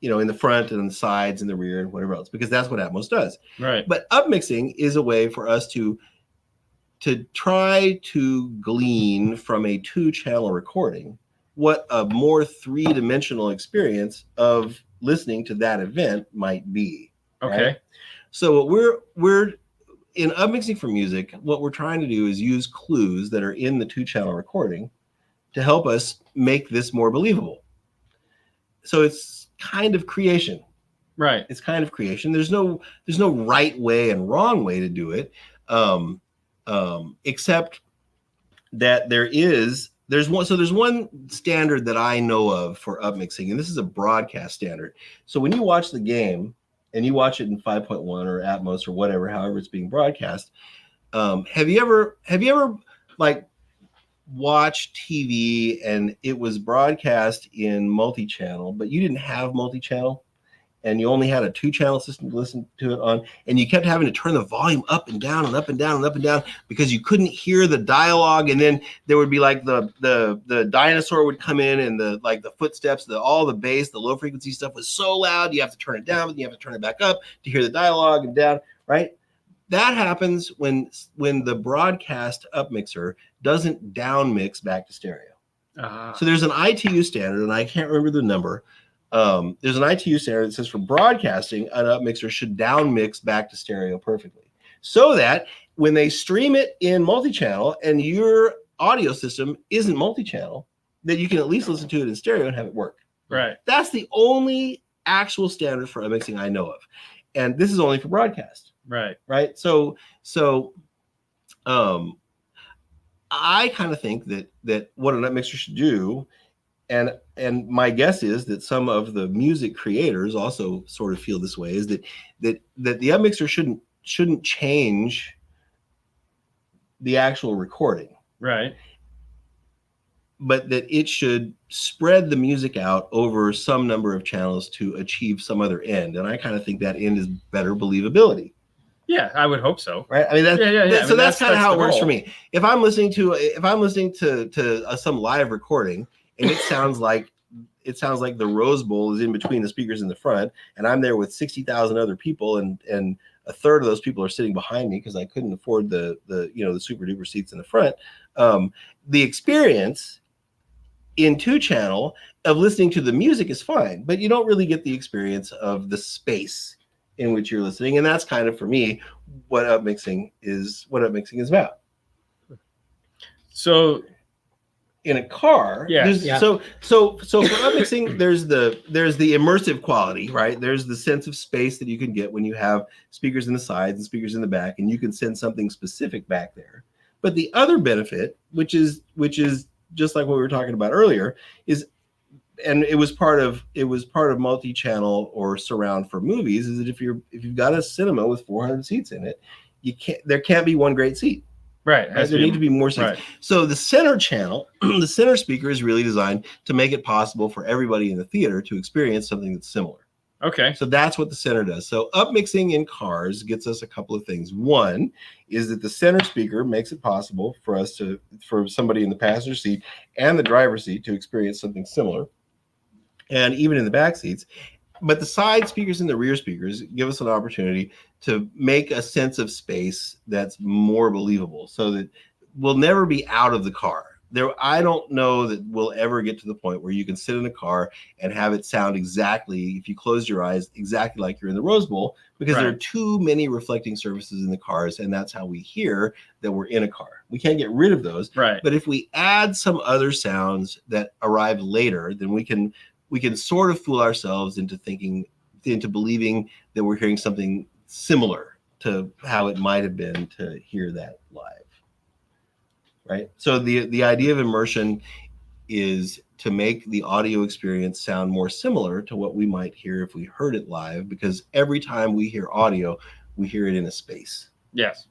in the front and the sides and the rear and whatever else, because that's what Atmos does. Right. But upmixing is a way for us to try to glean from a 2-channel recording what a more 3-dimensional experience of listening to that event might be. Okay. Right? So what in upmixing for music, what we're trying to do is use clues that are in the 2-channel recording to help us make this more believable. So it's kind of creation. Right. It's kind of creation. There's no right way and wrong way to do it, except that there's one standard that I know of for upmixing, and this is a broadcast standard. So when you watch the game and you watch it in 5.1 or Atmos or whatever, however it's being broadcast, have you ever like watched TV and it was broadcast in multi-channel, but you didn't have multi-channel? And you only had a 2-channel system to listen to it on, and you kept having to turn the volume up and down and up and down and up and down because you couldn't hear the dialogue. And then there would be like the dinosaur would come in, and the footsteps, all the bass, the low frequency stuff was so loud you have to turn it down, but you have to turn it back up to hear the dialogue and down, right? That happens when the broadcast upmixer doesn't down mix back to stereo. So there's an ITU standard, and I can't remember the number. There's an ITU standard that says for broadcasting, an upmixer should down mix back to stereo perfectly, so that when they stream it in multi-channel and your audio system isn't multi-channel, that you can at least listen to it in stereo and have it work. Right. That's the only actual standard for upmixing I know of, and this is only for broadcast. Right. Right. So I kind of think that what an upmixer should do. And my guess is that some of the music creators also sort of feel this way, is that the upmixer shouldn't change the actual recording. Right. But that it should spread the music out over some number of channels to achieve some other end. And I kind of think that end is better believability. Yeah, I would hope so. Right. I mean, so that's kind of how it works for me. If I'm listening to some live recording, and it sounds like the Rose Bowl is in between the speakers in the front, and I'm there with 60,000 other people, and a third of those people are sitting behind me because I couldn't afford the super duper seats in the front. The experience in 2-channel of listening to the music is fine, but you don't really get the experience of the space in which you're listening, and that's kind of, for me, what upmixing is about. So in a car, so for upmixing, there's the immersive quality, right? There's the sense of space that you can get when you have speakers in the sides and speakers in the back, and you can send something specific back there. But the other benefit, which is just like what we were talking about earlier, is, and it was part of multi-channel or surround for movies, is that if you've got a cinema with 400 seats in it, there can't be one great seat. Right. There need to be more seats. Right. So the center channel, the center speaker, is really designed to make it possible for everybody in the theater to experience something that's similar. Okay. So that's what the center does. So upmixing in cars gets us a couple of things. One is that the center speaker makes it possible for somebody in the passenger seat and the driver's seat to experience something similar, and even in the back seats. But the side speakers and the rear speakers give us an opportunity to make a sense of space that's more believable, so that we'll never be out of the car. I don't know that we'll ever get to the point where you can sit in a car and have it sound exactly, if you close your eyes, exactly like you're in the Rose Bowl, because there are too many reflecting surfaces in the cars, and that's how we hear that we're in a car. We can't get rid of those. Right. But if we add some other sounds that arrive later, then we can sort of fool ourselves into believing that we're hearing something similar to how it might have been to hear that live. Right. So the idea of immersion is to make the audio experience sound more similar to what we might hear if we heard it live, because every time we hear audio, we hear it in a space. Yes.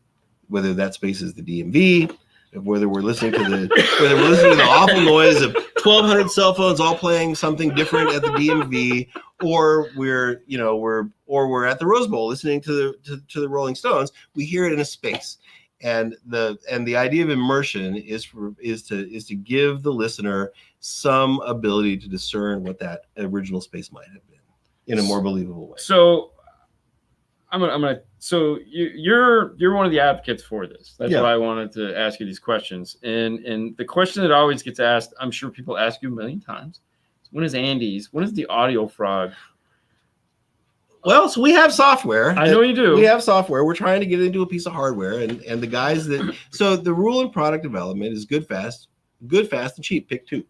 Whether that space is the DMV, whether we're listening to the awful noise of 1,200 cell phones all playing something different at the DMV, or we're at the Rose Bowl listening to the Rolling Stones, we hear it in a space. And the idea of immersion is to give the listener some ability to discern what that original space might have been in a more believable way. So so you're one of the advocates for this. That's why I wanted to ask you these questions. And the question that always gets asked, I'm sure people ask you a million times, when is the Audio Frog? Well, so we have software. I know you do. We have software. We're trying to get into a piece of hardware, and the guys that so the rule in product development is good, fast, and cheap. Pick two.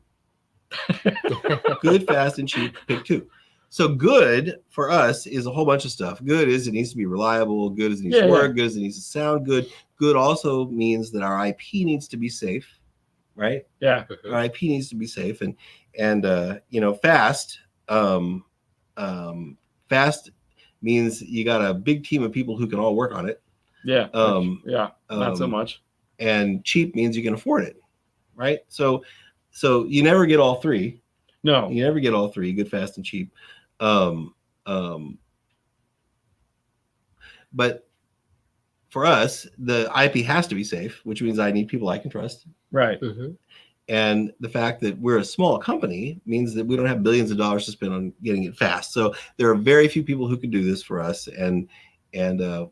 Good, fast, and cheap. Pick two. So good for us is a whole bunch of stuff. Good is it needs to be reliable. Good is it needs to work. Good is it needs to sound good. Good also means that our IP needs to be safe, right? Yeah. Our IP needs to be safe, and fast. Fast means you got a big team of people who can all work on it. Yeah. Not so much. And cheap means you can afford it, right? So you never get all three. No, you never get all three. Good, fast, and cheap. But for us, the IP has to be safe, which means I need people I can trust. Right. Mm-hmm. And the fact that we're a small company means that we don't have billions of dollars to spend on getting it fast. So there are very few people who can do this for us. And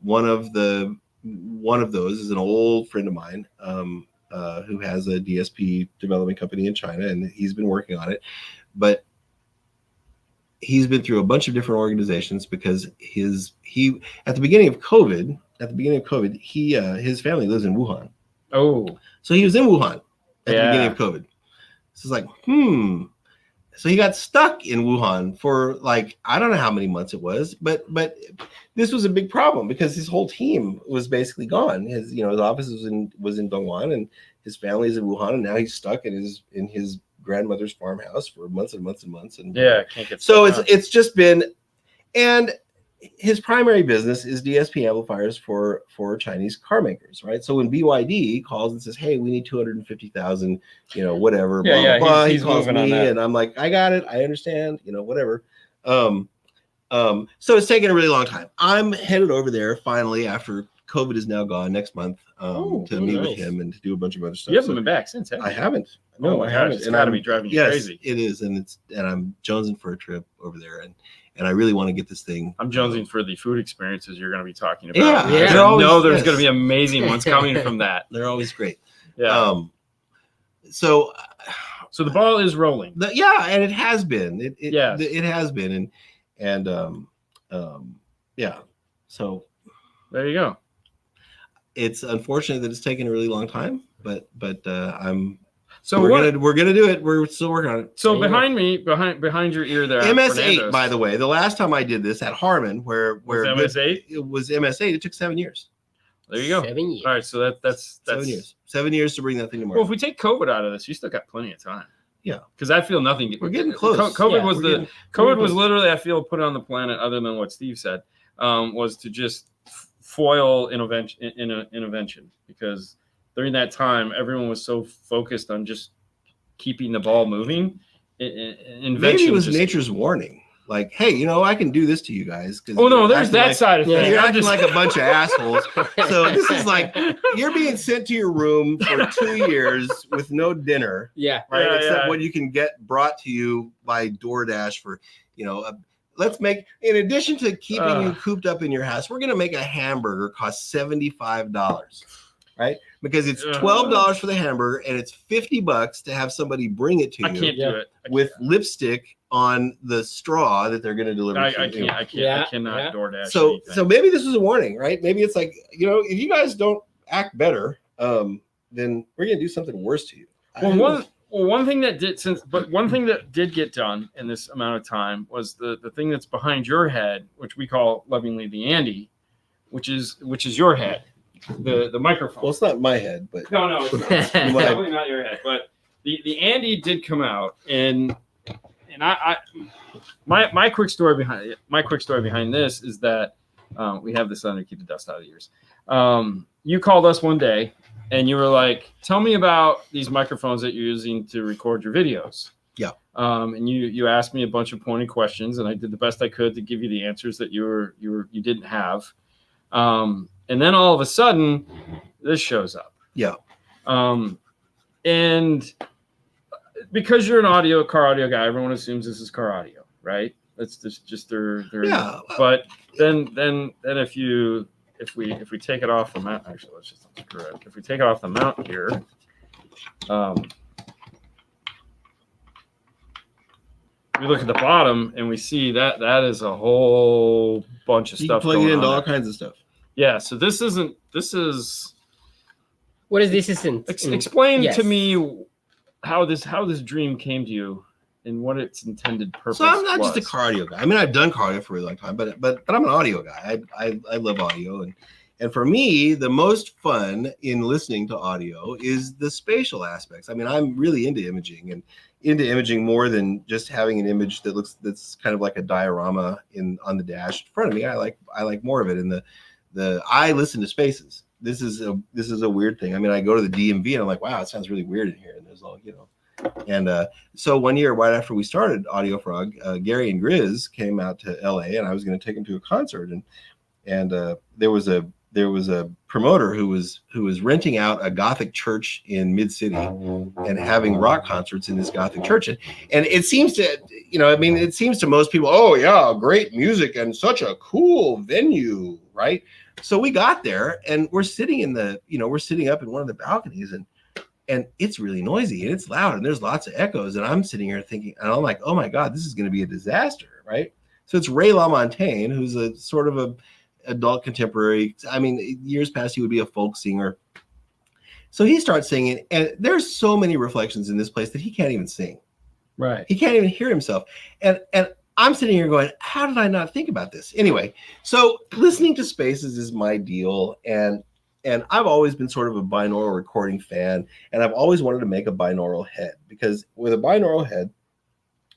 one of those is an old friend of mine who has a DSP development company in China, and he's been working on it. But he's been through a bunch of different organizations because he at the beginning of COVID, his family lives in Wuhan. Oh, so he was in Wuhan at the beginning of COVID. So it's like, So he got stuck in Wuhan for like, I don't know how many months it was, but this was a big problem because his whole team was basically gone. His office was in Dongguan, and his family is in Wuhan, and now he's stuck in his grandmother's farmhouse for months and months and months. And can't get so it's just been, and his primary business is DSP amplifiers for Chinese car makers, right? So when BYD calls and says, "Hey, we need 250,000, whatever," he calls me, and I'm like, "I got it, I understand, whatever." So it's taken a really long time. I'm headed over there finally after COVID is now gone next month to meet with him and to do a bunch of other stuff. You haven't been back since, have you? I haven't. No, I haven't. It's got to be driving you crazy. It is, and I'm jonesing for a trip over there, and I really want to get this thing. I'm jonesing for the food experiences you're going to be talking about. Yeah. There's going to be amazing ones coming from that. They're always great. Yeah. So the ball is rolling. And it has been. It has been, and So there you go. It's unfortunate that it's taken a really long time, but So we're gonna do it. We're still working on it. So behind your ear there, MS8. By the way, the last time I did this at Harman, where MS8, it was MS8. It took 7 years. There you go. 7 years. All right, so that's 7 years. 7 years to bring that thing to market. Well, if we take COVID out of this, you still got plenty of time. Yeah, because I feel nothing. We're getting close. COVID was literally, I feel, put on the planet. Other than what Steve said, was to just foil intervention, because during that time everyone was so focused on just keeping the ball moving. Maybe it was nature's warning, like, hey, I can do this to you guys. There's that side of things. You're acting like a bunch of assholes. So this is like you're being sent to your room for 2 years with no dinner. Yeah, right. Except what you can get brought to you by DoorDash for, let's make, in addition to keeping you cooped up in your house, we're going to make a hamburger cost $75, right? Because it's $12 for the hamburger and it's $50 to have somebody bring it to you. I can't do it. With lipstick on the straw that they're going to deliver. I cannot DoorDash. So maybe this was a warning, right? Maybe it's like, if you guys don't act better, then we're going to do something worse to you. One thing that did get done in this amount of time was the thing that's behind your head, which we call lovingly the Andy, which is your head, the microphone. Well, it's not my head, but no, it's definitely not your head. But the Andy did come out, and my quick story behind this is that we have this under, keep the dust out of the ears. You called us one day. And you were like, tell me about these microphones that you're using to record your videos. Yeah. And you asked me a bunch of pointed questions, and I did the best I could to give you the answers that you didn't have. And then all of a sudden, this shows up. Yeah. And because you're an car audio guy, everyone assumes this is car audio, right? That's just their yeah. But then if we take it off the mount, actually, let's just screw it. If we take it off the mount here, we look at the bottom and we see that is a whole bunch of You stuff can plug going it into on all there. kinds of stuff. Yeah, so this is What is this? Isn't explain yes. to me how this dream came to you and what its intended purpose So I'm not was. just a car audio guy. I mean, I've done car audio for a really long time, but I'm an audio guy. I love audio, and for me, the most fun in listening to audio is the spatial aspects. I mean, I'm really into imaging more than just having an image that's kind of like a diorama on the dash in front of me. I like more of it. And I listen to spaces. This is a weird thing. I mean, I go to the DMV and I'm like, wow, it sounds really weird in here. And there's all, and so one year, right after we started Audio Frog, Gary and Grizz came out to LA, and I was going to take them to a concert, and there was a promoter who was renting out a Gothic church in Mid City and having rock concerts in this Gothic church, and it seems to it seems to most people, oh yeah, great music and such a cool venue, right? So we got there and we're sitting we're sitting up in one of the balconies, and it's really noisy and it's loud and there's lots of echoes. And I'm sitting here thinking, and I'm like, oh my God, this is going to be a disaster, right? So it's Ray LaMontagne, who's a sort of a adult contemporary. I mean, years past, he would be a folk singer. So he starts singing, and there's so many reflections in this place that he can't even sing. Right. He can't even hear himself. And I'm sitting here going, how did I not think about this? Anyway, so listening to spaces is my deal. And I've always been sort of a binaural recording fan, and I've always wanted to make a binaural head, because with a binaural head,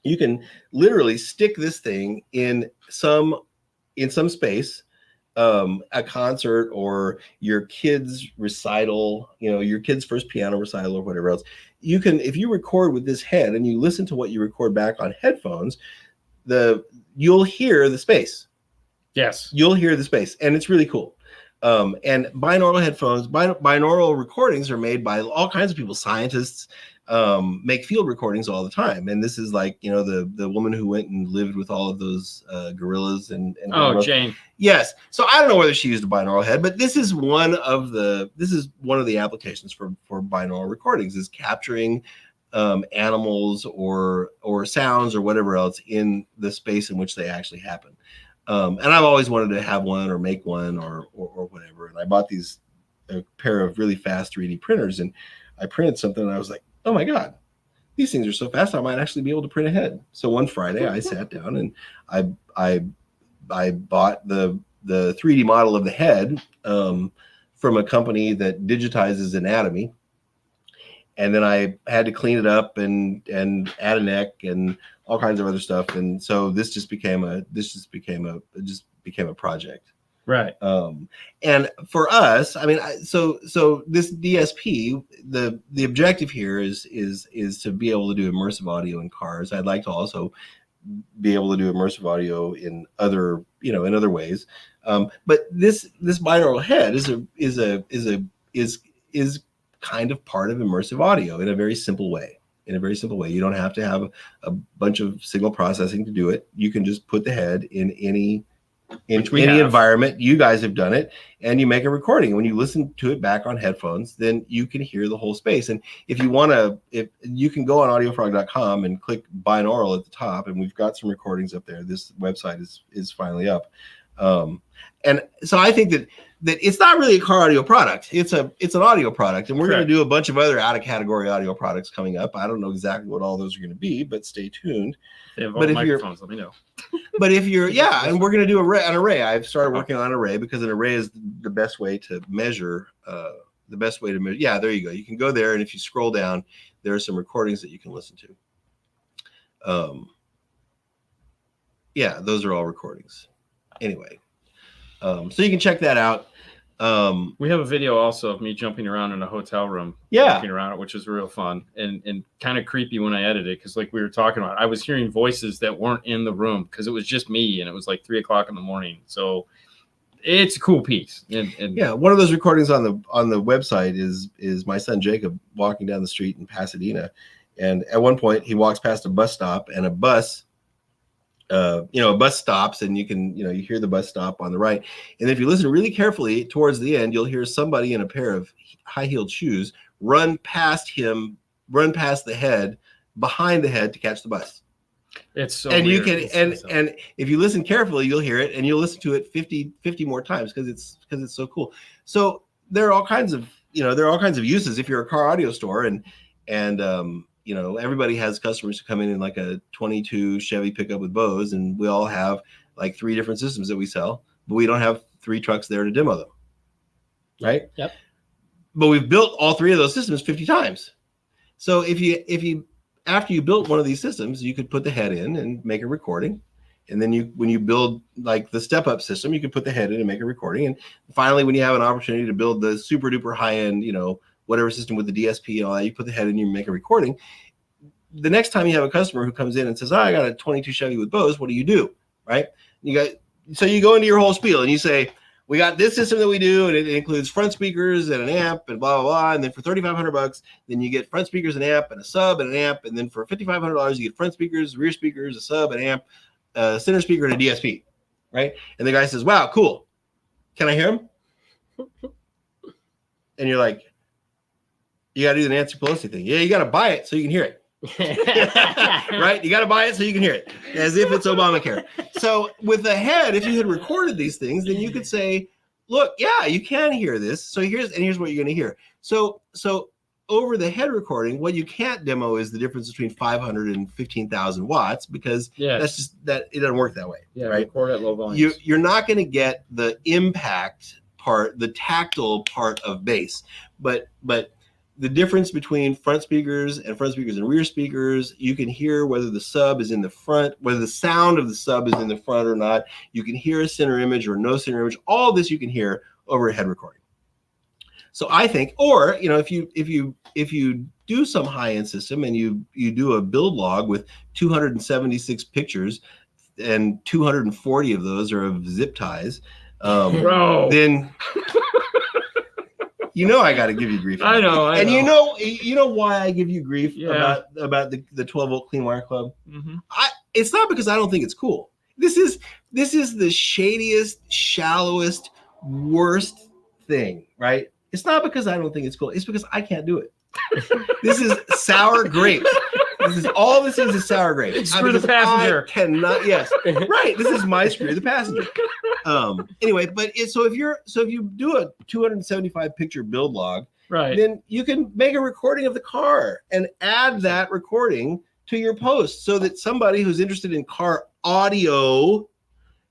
you can literally stick this thing in some space, a concert or your kid's recital, your kid's first piano recital or whatever else. You can, if you record with this head and you listen to what you record back on headphones, you'll hear the space. Yes. You'll hear the space, and it's really cool. And binaural headphones, binaural recordings are made by all kinds of people. Scientists make field recordings all the time. And this is like, the woman who went and lived with all of those gorillas and Jane. Yes. So I don't know whether she used a binaural head, but this is one of the applications for binaural recordings, is capturing animals or sounds or whatever else in the space in which they actually happen. And I've always wanted to have one or make one or whatever. And I bought a pair of really fast 3D printers, and I printed something, and I was like, oh my God, these things are so fast, I might actually be able to print a head. So one Friday I sat down and I bought the 3D model of the head from a company that digitizes anatomy. And then I had to clean it up and add a neck and all kinds of other stuff. And so this just became a project. Right. And for us, I mean, so this DSP, the objective here is to be able to do immersive audio in cars. I'd like to also be able to do immersive audio in other ways. But this binaural head is kind of part of immersive audio in a very simple way. You don't have to have a bunch of signal processing to do it. You can just put the head in any environment. You guys have done it, and you make a recording. When you listen to it back on headphones, then you can hear the whole space. And if you want to, if you can go on audiofrog.com and click binaural at the top, and we've got some recordings up there. This website is finally up. And so I think that it's not really a car audio product. It's an audio product, and we're going to do a bunch of other out of category audio products coming up. I don't know exactly what all those are going to be, but stay tuned. But if microphones, let me know. But if you're, and we're going to do an array. I've started working on an array because an array is the best way to measure. Yeah, there you go. You can go there, and if you scroll down, there are some recordings that you can listen to. Yeah, those are all recordings. Anyway. So you can check that out. We have a video also of me jumping around in a hotel room, walking around it, which is real fun and kind of creepy when I edited it, because like we were talking about, I was hearing voices that weren't in the room because it was just me, and it was like 3:00 in the morning. So it's a cool piece. And yeah, one of those recordings on the website is my son Jacob walking down the street in Pasadena, and at one point he walks past a bus stop, and a bus stops, and you can, you hear the bus stop on the right. And if you listen really carefully towards the end, you'll hear somebody in a pair of high-heeled shoes run past the head, behind the head, to catch the bus. It's so and weird. you can and if you listen carefully, you'll hear it, and you'll listen to it 50 more times because it's so cool. So there are all kinds of uses if you're a car audio store, and everybody has customers who come in like a 22 Chevy pickup with Bose, and we all have like 3 different systems that we sell, but we don't have 3 trucks there to demo them, right? Yep. But we've built all 3 of those systems 50 times. So if you after you built one of these systems, you could put the head in and make a recording. And then when you build like the step up system, you can put the head in and make a recording. And finally, when you have an opportunity to build the super duper high end, whatever system with the DSP and all that, you put the head in, you make a recording. The next time you have a customer who comes in and says, I got a 22 Chevy with Bose, what do you do? Right? So you go into your whole spiel and you say, we got this system that we do, and it includes front speakers and an amp and blah, blah, blah. And then for $3,500, then you get front speakers, an amp, and a sub, and an amp. And then for $5,500, you get front speakers, rear speakers, a sub, an amp, a center speaker, and a DSP, right? And the guy says, wow, cool. Can I hear him? And you're like, you got to do the Nancy Pelosi thing. Yeah, you got to buy it so you can hear it. Right? You got to buy it so you can hear it, as if it's Obamacare. So with the head, if you had recorded these things, then you could say, look, yeah, you can hear this. So here's what you're going to hear. So over the head recording, what you can't demo is the difference between 500 and 15,000 watts, because that's just that it doesn't work that way. Yeah, right? Record at low volumes. You're not going to get the impact part, the tactile part of bass, but the difference between front speakers and rear speakers, you can hear whether the sub is in the front, whether the sound of the sub is in the front or not. You can hear a center image or no center image. All this you can hear over a head recording. So I think, or if you do some high-end system and you do a build log with 276 pictures and 240 of those are of zip ties, then I got to give you grief. I know. And you know why I give you grief about the 12 volt clean wire club? Mm-hmm. It's not because I don't think it's cool. This is the shadiest, shallowest, worst thing, right? It's not because I don't think it's cool. It's because I can't do it. This is sour grape. All this is sour grape. Screw the passenger. I cannot. Yes, right. This is my screw the passenger. Anyway, but so if you do a 275 picture build log, right, then you can make a recording of the car and add that recording to your post, so that somebody who's interested in car audio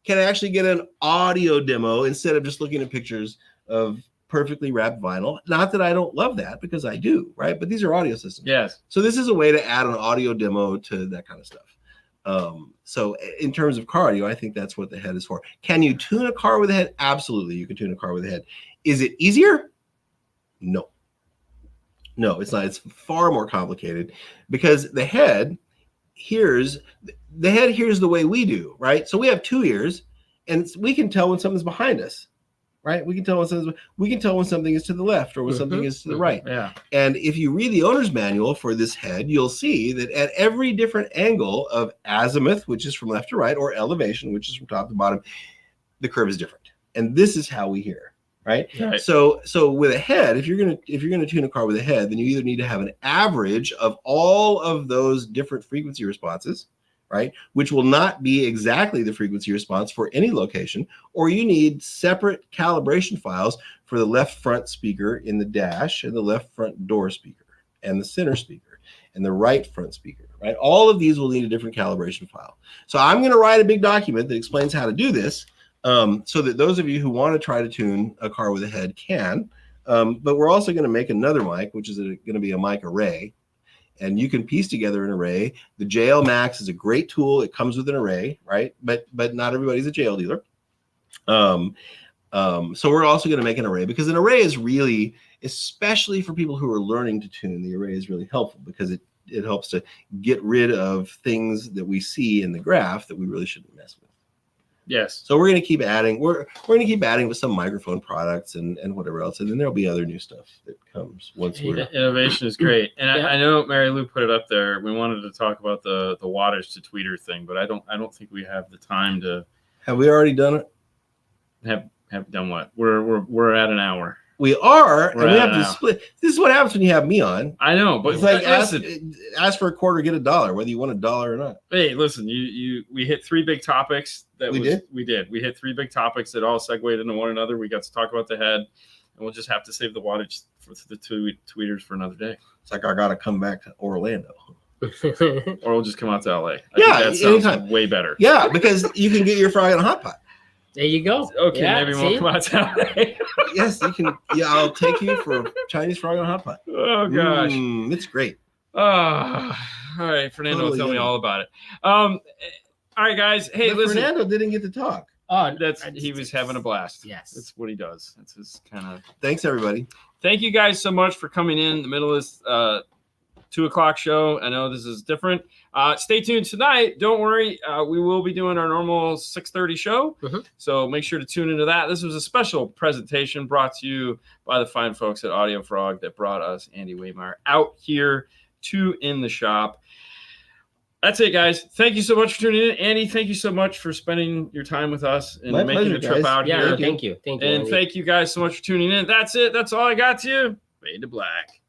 can actually get an audio demo instead of just looking at pictures of perfectly wrapped vinyl. Not that I don't love that, because I do, right? But these are audio systems. Yes. So this is a way to add an audio demo to that kind of stuff. So in terms of car audio, I think that's what the head is for. Can you tune a car with a head? Absolutely, you can tune a car with a head. Is it easier? No, it's not. It's far more complicated, because the head hears the way we do, right? So we have 2 ears, and we can tell when something's behind us. Right, we can tell when something is to the left or when something is to the right. Yeah. And if you read the owner's manual for this head, you'll see that at every different angle of azimuth, which is from left to right, or elevation, which is from top to bottom, the curve is different. And this is how we hear. Right. So with a head, if you're gonna tune a car with a head, then you either need to have an average of all of those different frequency responses, right, which will not be exactly the frequency response for any location, or you need separate calibration files for the left front speaker in the dash and the left front door speaker and the center speaker and the right front speaker, right? All of these will need a different calibration file. So I'm going to write a big document that explains how to do this, so that those of you who want to try to tune a car with a head can. But we're also going to make another mic, which is going to be a mic array. And you can piece together an array. The JL Max is a great tool. It comes with an array, right? But not everybody's a JL dealer. So we're also going to make an array, because an array is really, especially for people who are learning to tune, the array is really helpful, because it helps to get rid of things that we see in the graph that we really shouldn't mess with. Yes. So we're going to keep adding. We're going to keep adding with some microphone products and whatever else, and then there'll be other new stuff that comes once we're. Innovation is great, and I know Mary Lou put it up there. We wanted to talk about the wattage to tweeter thing, but I don't think we have the time to. Have we already done it? Have done what? We're at an hour. We are, and We're we at have it to now. split. This is what happens when you have me on. I know, but It's like listen, ask for a quarter, get $1, whether you want $1 or not. hey, listen, we hit 3 big topics. We did? We did. We hit 3 big topics that all segued into one another. We got to talk about the head, and we'll just have to save the wattage for the tweeters for another day. It's like I got to come back to Orlando. Or we'll just come out to LA. Yeah, think that sounds anytime. way better. Yeah, because you can get your fry on a hot pot. There you go. Okay, Yeah, maybe see? we'll come out to LA. Yes, you can. Yeah, I'll take you for Chinese fry on a hot pot. Oh gosh. It's great. Oh, all right. Fernando will Totally tell me yummy. all about it. All right, guys. Hey, But listen. Fernando didn't get to talk. Oh, He was having a blast. Yes. That's what he does. That's his kind of. Thanks, everybody. Thank you guys so much for coming in the middle of this 2:00 show. I know this is different. Stay tuned tonight. Don't worry. We will be doing our normal 6:30 show. Mhm. So make sure to tune into that. This was a special presentation brought to you by the fine folks at Audio Frog that brought us Andy Wehmeyer out here to In the Shop. That's it, guys. Thank you so much for tuning in. Andy, thank you so much for spending your time with us and My making pleasure, the trip guys. out Yeah, here. thank you. Thank you. And Andy. thank you guys so much for tuning in. That's it. That's all I got to you. Fade to black.